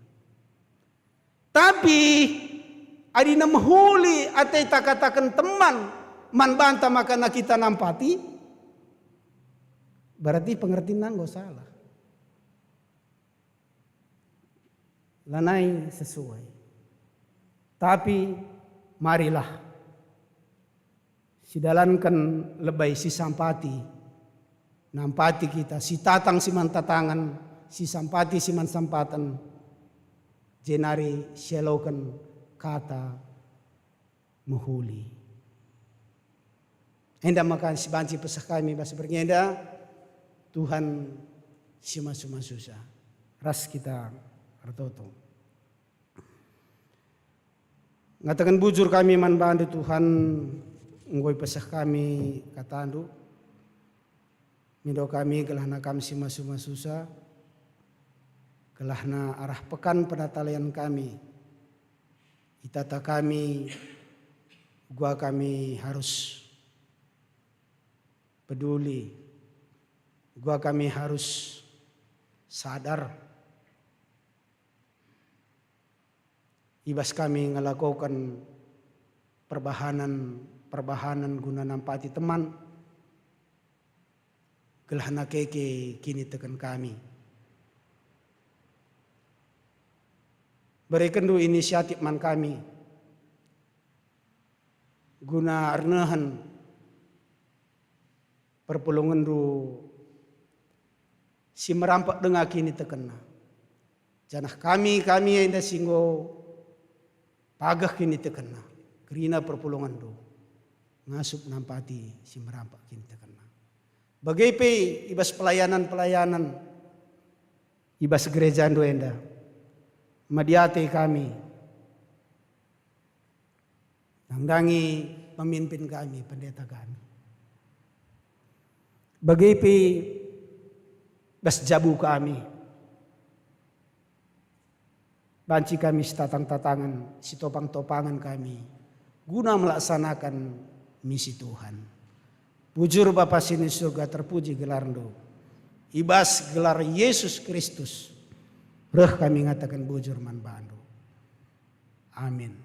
Tapi adina muhuli atau tak katakan teman man banta makana kita nampati. Berarti pengertian nanggo salah. Lanai sesuai. Tapi marilah sidalankan lebay si sampati. Nampati kita si tatang si man tatangan, si sampati si man sampatan. Jenari selokan kata muhuli. Enda makan si banci pesah kami bahasa berngenda. Tuhan sima-sima susah. Ras kita artoto. Ngatakan bujur kami man bandu Tuhan ngoi pesah kami katandu. Mido kami gelahna kami sima-sima susah. Gelahna arah pekan penatalian kami. Itata kami gua kami harus peduli. Gua kami harus sadar. Ibas kami ngelakukan perbahanan guna nampati teman. Gelahna keke kini tekan kami. Berikan du inisiatif man kami. Guna arnehan perpulungan du si merampak dengar kini tekena. Janah kami yang dah singgo pagah kini tekena. Kerina perpulungan do. Ngasup nampati si merampak kini tekena. Bagaimana ibas pelayanan. Ibas gereja do enda. Madiate kami. Nangdangi pemimpin kami, pendeta kami. Bagaimana bas jabu kami. Banci kami tatang-tatangan, si topang-topangan kami. Guna melaksanakan misi Tuhan. Bujur Bapa sini surga terpuji gelarndo. Ibas gelar Yesus Kristus. Reh kami ngatakan bujur man bandu. Amin.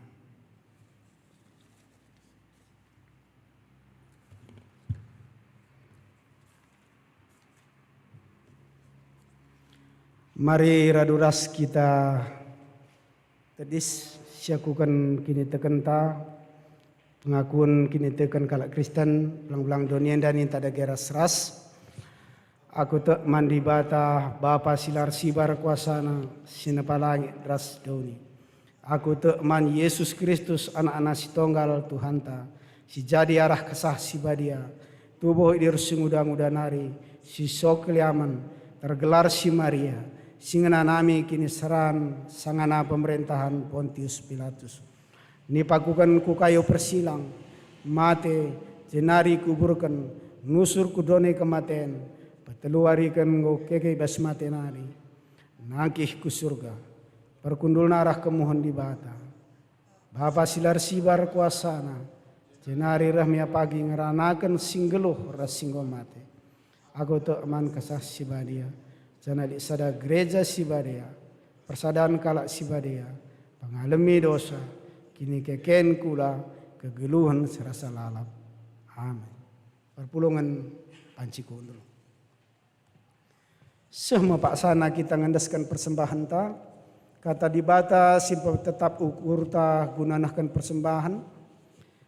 Mari raduras kita tedis siakukan kini teken ta pengakuan kini teken kalak Kristen belang-belang dunia dan tak ada geras ras. Aku tak mandi bata Bapa silar sibar kuasana sinapalangi ras dauni. Aku tak man Yesus Kristus anak-anak si tonggal Tuhanta si jadi arah kesah si badia tubuh idir singuda-nguda nari si sokliaman tergelar si Maria singana nami kini seran sangana pemerintahan Pontius Pilatus. Nipakukan ku kayu persilang, mate jenari kuburkan, nusur kudone kematian, pateluarikan ngo keke basmate nari, nangkih ku surga, perkundul narah kemohon di bata. Bapa silar sibar kuasana, jenari rahmia pagi ngeranakan singgeluh ras singgo mate. Aku tu aman kasah sibadia. Jangan sada gereja sibadia, persadaan kalak sibadia, pengalami dosa, kini keken kula kegeluhan serasa lalap. Amin. Perpulungan panci kundul. Semua paksana kita ngandaskan persembahan ta, kata di bata simpel tetap ukur ta gunanakan persembahan.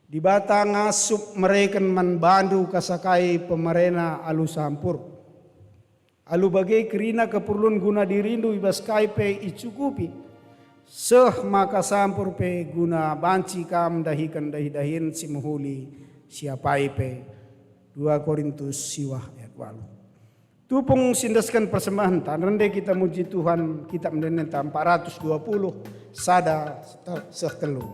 Di bata ngasup mereka manbandu kasakai pemerena alu sampur. Alu bagai kerina keperluan guna dirindu ibas kaipe icukupi. Seh maka sampur pe guna banci kam dahikan dahin si muhuli siapai pe. 2 Korintus siwah ayat 8. Tupung sindaskan persembahan tan rende kita muji Tuhan kita mendenenta 420 sada seh telu.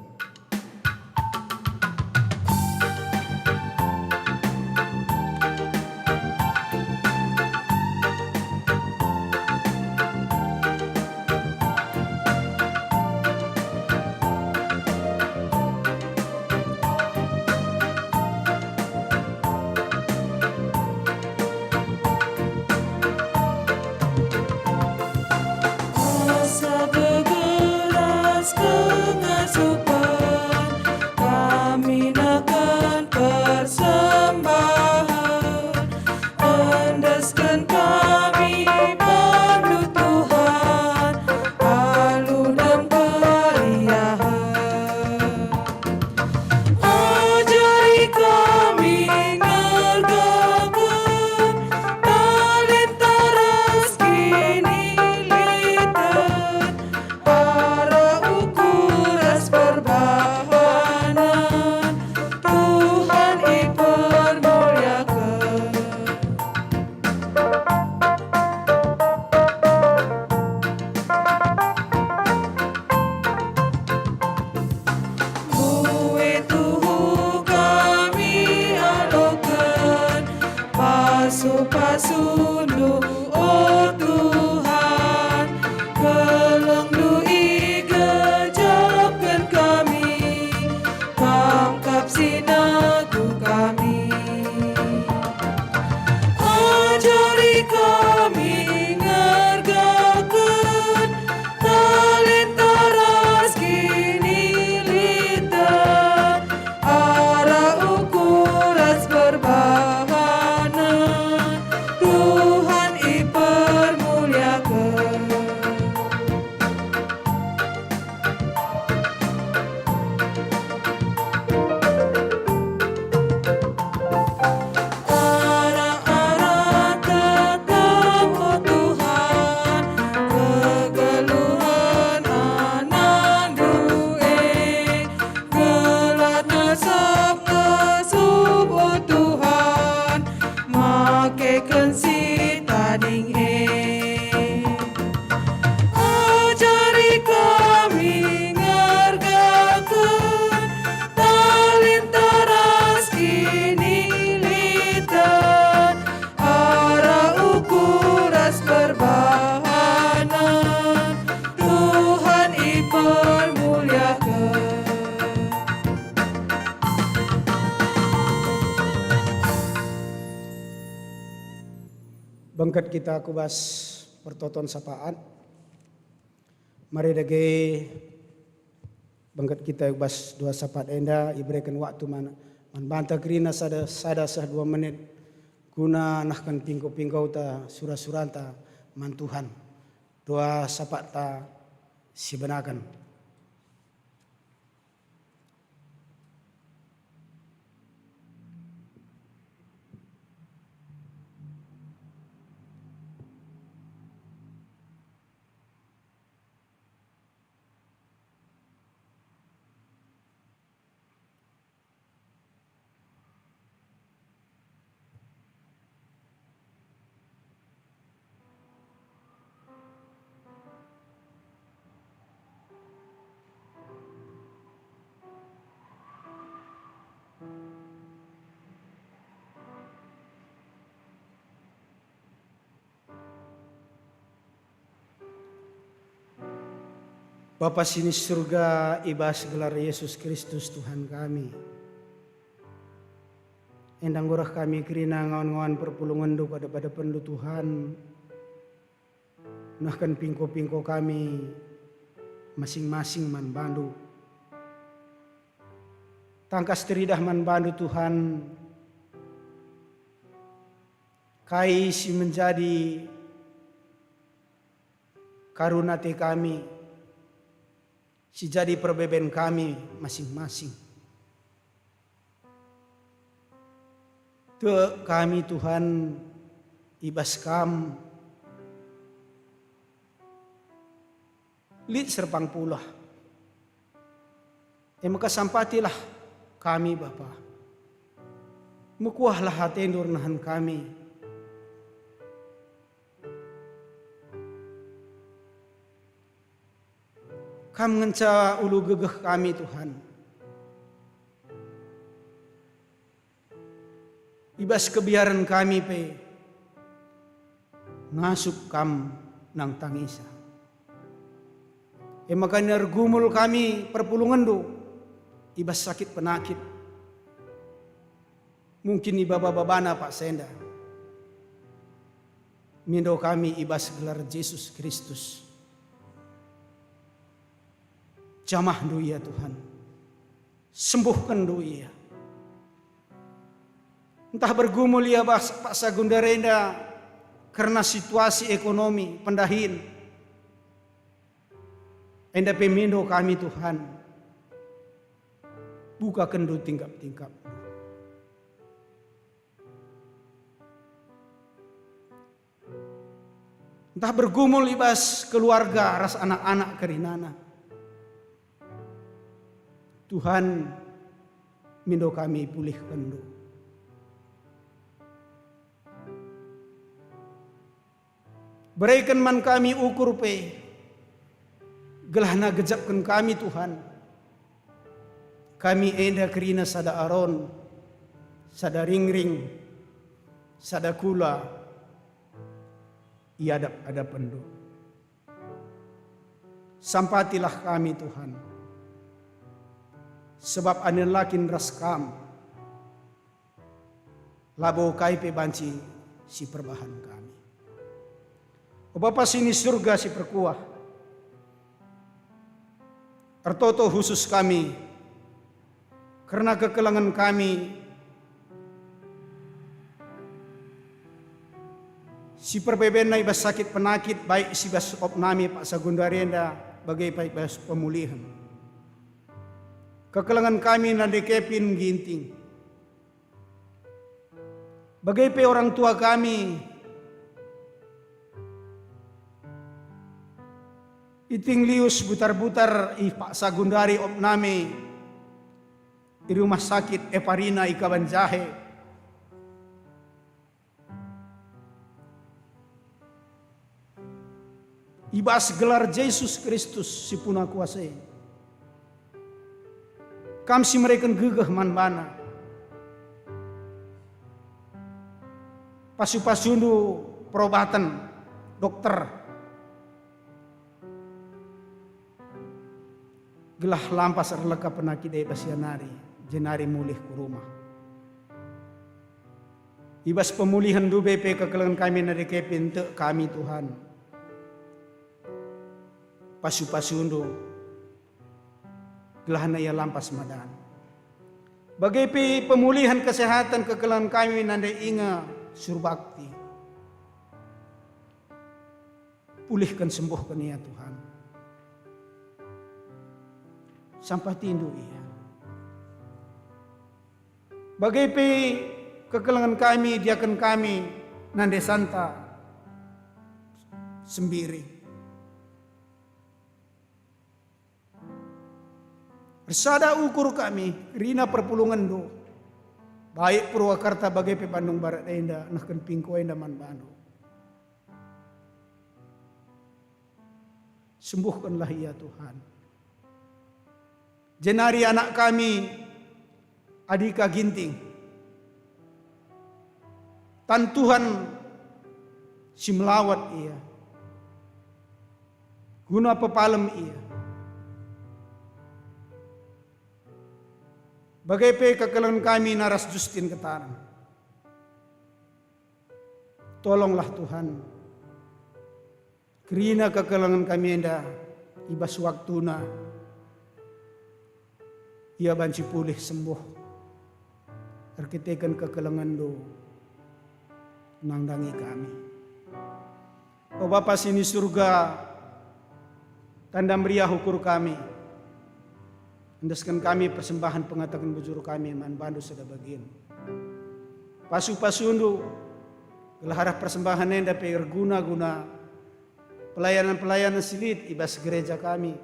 Bangkat kita kubas pertoton sapaan. Mari dage bangkat kita bas dua sapat enda iberikan waktu mana banta kerina sada 2 menit guna nahkan pingkau ta surah-suranta man Tuhan dua sapat ta sibenakan. Bapa sini surga, ibas gelar Yesus Kristus Tuhan kami. Endang gorah kami kerina ngawan-ngawan perpulungan do pada pendu Tuhan. Nahkan pingko-pingko kami masing-masing man bandu. Tangkas teridah man bandu Tuhan. Kai si menjadi karunate kami. Si jadi perbeben kami masing-masing. Te kami Tuhan ibas kam lid serpang pula. Maka sampatilah kami Bapa. Mukuahlah hati nahan kami. Kam ngenca ulu gegeh kami Tuhan. Ibas kebiaran kami pe ngasup kam nang tangisa. Maka nergumul kami perpulungan do ibas sakit penakit. Mungkin ibaba-babana Pak Senda. Mindo kami ibas gelar Yesus Kristus. Jamah do ya Tuhan. Sembuhkan do ya. Entah bergumul ya Pak Sagundarenda karena situasi ekonomi pendahin. Enda pemindo kami Tuhan. Buka kendu tingkap-tingkap. Entah bergumul ibas keluarga ras anak-anak kerinana. Tuhan mindo kami pulihkan do. Berikan man kami ukur pe. Gelahna gejapkan kami Tuhan. Kami enda kerina sada aron. Sada ring-ring. Sada kula. Iadap-adapan do. Sampatilah kami Tuhan. Sebab anin lakin raskam. Labo kai pe banci si perbahan kami. O Bapa sini surga si perkuah. Ertoto khusus kami. Karena kekelangan kami. Si perbeben na ibas sakit penakit baik si bas opnami Pak Sagundarenda bagai baik bas pemulihan. Kekelangan kami na dekepin ginting. Bagai pe orang tua kami. Iting lius butar-butar Pak Sagundari opname. Di rumah sakit Eparina Ikaban Jahe. Ibas gelar Yesus Kristus si puna kuasai. Kam si mereka gegeh man bana. Pasu-pasundu perobatan dokter. Gelah lampas erleka penakit dari pasianari. Jenari mulih ke rumah. Ibas pemulihan du BP kekelangan kami nari kepin te kami Tuhan. pasu-pasundo gelahana ia lampas madan. Bagai pemulihan kesehatan kekelan kami nanda inga surbakti. Pulihkan, sembuhkan ya Tuhan. Sampai tindu ia. Bagai kekelangan kami, diakan kami nande santa sembiri. Bersada ukur kami, rina perpulungan do. Baik Purwakarta bagai Bandung Barat enda, nahkan pingko enda man Bandung. Sembuhkanlah ya Tuhan. Jenari anak kami, Adika Ginting. Tan Tuhan si melawat ia. Guna pepalem ia. Bagai kekelan kami naras Justin Ketarang. Tolonglah Tuhan. Kerina kekelangan kami enda ibas waktuna. Ia banci pulih sembuh. Arkitekan kekelangan do. Nangdangi kami. Oh Bapa sini surga. Tanda meriah ukur kami. Andaskan kami persembahan pengatakan bujur kami man bandu sada bagian. Pasu-pasundu gelahara persembahan enda pe guna pelayanan-pelayanan silit ibas gereja kami.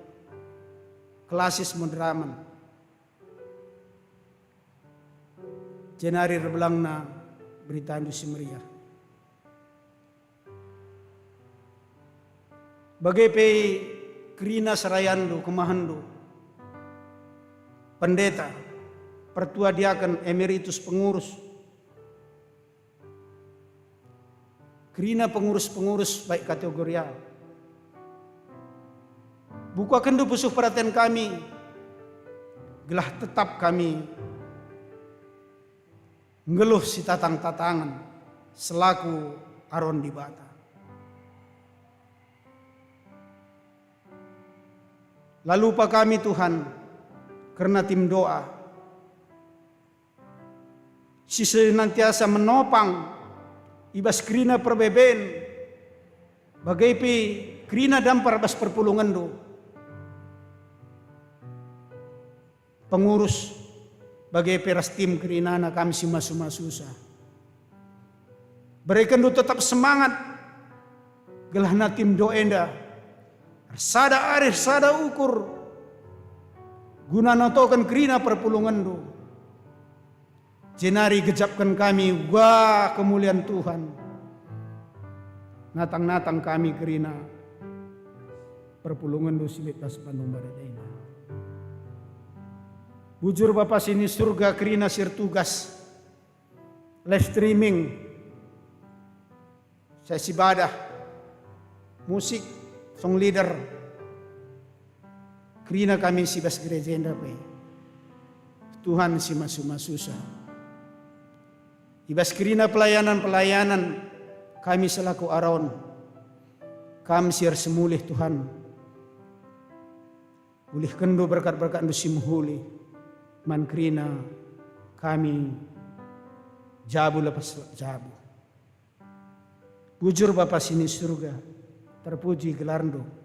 Klasis modraman. Jenari rebelangna berita andu meriah. Bagai pe kerina serayandu kemahandu. Pendeta, pertua diaken emeritus pengurus. Kerina pengurus-pengurus baik kategorial. Buka kendu pusuh perhatian kami. Gelah tetap kami ngeluh si tatang-tatangan selaku aron di bata. Lalu lupa kami Tuhan karena tim doa. Si senantiasa menopang ibas kerina perbeben. Bagai kerina dampar bas perpulungan do. Pengurus bagai peras tim kerina na kami si masu-masusa. Berikan do tetap semangat. Gelahna tim do enda. Sada arif, sada ukur. Guna notokan kerina perpulungan do. Jenari gejapkan kami wah kemuliaan Tuhan. Natang-natang kami kerina perpulungan do siletas Bandung Barat ena. Bujur Bapa sini surga kerina sir tugas. Live streaming. Sesi ibadah. Musik, song leader. Kerina kami si bas gereja enda pe. Tuhan si masu-masusa. Ibas kerina pelayanan-pelayanan kami selaku aron. Kami siar semulih Tuhan. Ulih kendo berkat-berkat anu simhuli. Man kerina kami jabu lepas jabu. Bujur Bapa sini surga. Terpuji gelarndo.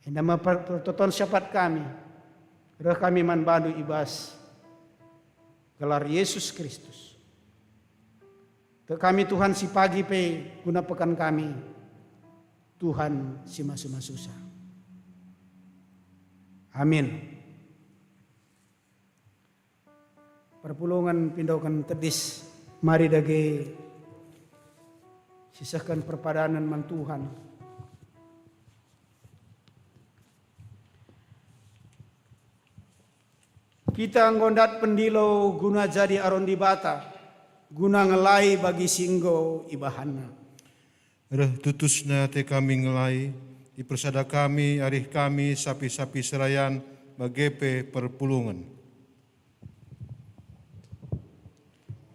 Nama pertoton syafaat kami. Reh kami man bandu ibas. Gelar Yesus Kristus. Te kami Tuhan si pagi pe guna pekan kami. Tuhan si masu-masusa. Amin. Perpulungan pindaukan tedis. Mari dage sisakan perpadanan man Tuhan. Kita nggondat pendilo guna jadi aron di bata. Guna ngelai bagi singgo ibahana. Reh tutusna te kami ngelai. Dipersada kami, arih kami, sapi-sapi serayan, bagepe perpulungan.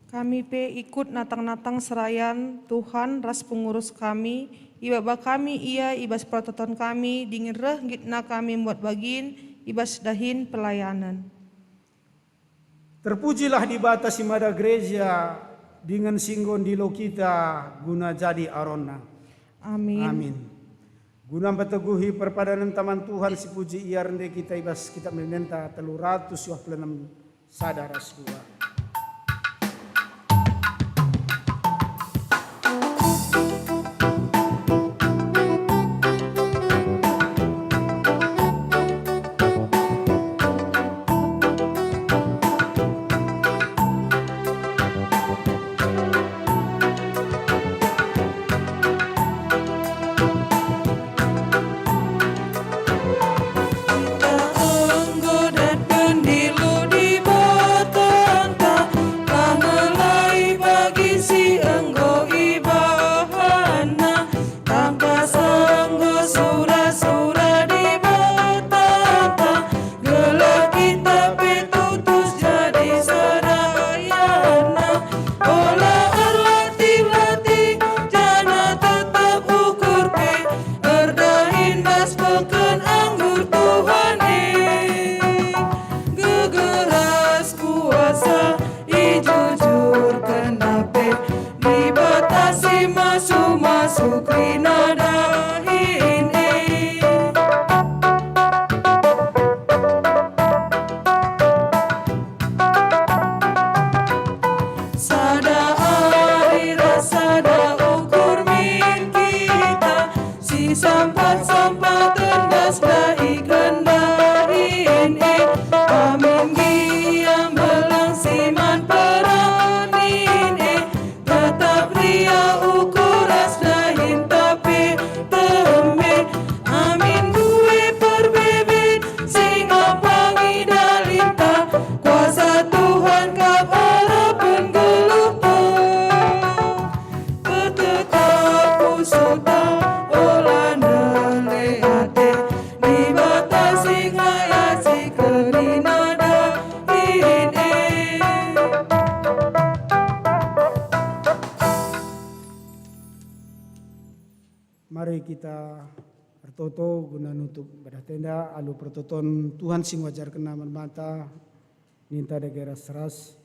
Kami pe ikut natang-natang serayan Tuhan ras pengurus kami, ibaba kami ia ibas prototon kami, dingin reh gitna kami buat bagin, ibas dahin pelayanan. Terpujilah di batas simada gereja dengan singgon dilo kita guna jadi arona. Amin. Amin. Guna berteguhi perpadanan taman Tuhan si puji ia rende kita ibas kita mementa 326 sadara dua. Mari kita bertoto guna nutup ibadah tenda alu pertoton Tuhan sing wajar kenaman mata ninta daerah seras.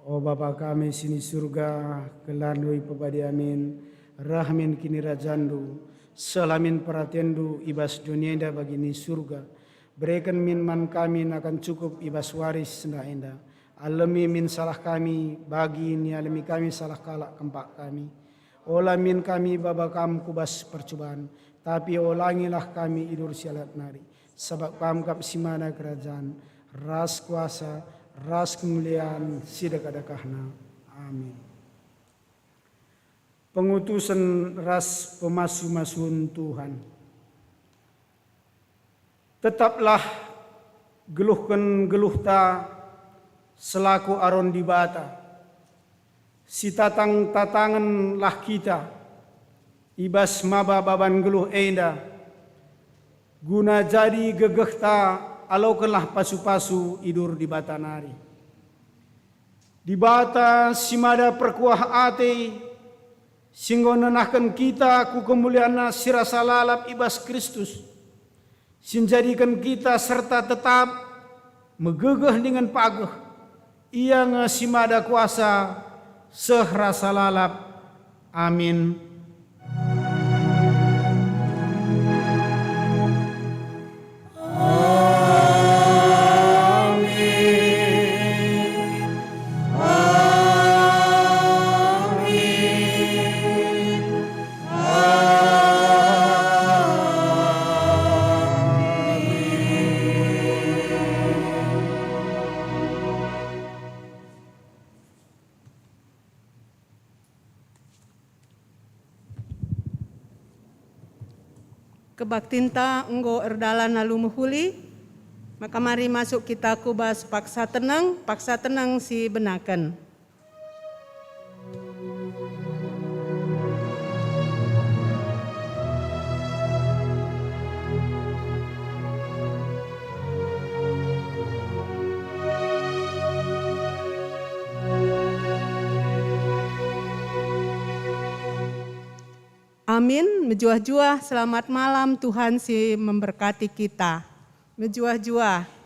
O Bapa kami sini surga kelandui pebadi amin rahmin kini rajandu selamin perhatiandu ibas dunia indah bagini surga berikan min man kami akan cukup ibas waris senda indah alami min salah kami bagi ini alami kami salah kalak kempak kami. Olah min kami baba kam kubas percobaan, tapi olangilah kami idur sialat nari. Sebab kam kap simana kerajaan, ras kuasa, ras kemuliaan, sidakadakahna. Amin. Pengutusan ras pemasu-masun Tuhan. Tetaplah geluhkan geluhta selaku aron di bata. Si tatangan-lah kita, ibas maba baban geluh enda, guna jadi gegehta alaukanlah pasu-pasu idur di bata nari. Di bata simada perkuah ate, singgo nenahkan kita ku kemuliaan sirasa lalap ibas Kristus, sinjadikan kita serta tetap megegeh dengan pageh, ia simada kuasa, sehrasa lalap. Amin. Kebaktinta enggo erdalan lalu muhuli, maka mari masuk kita kubas paksa tenang si benakan. amin. Mejuah-juah, selamat malam, Tuhan si memberkati kita. Mejuah-juah.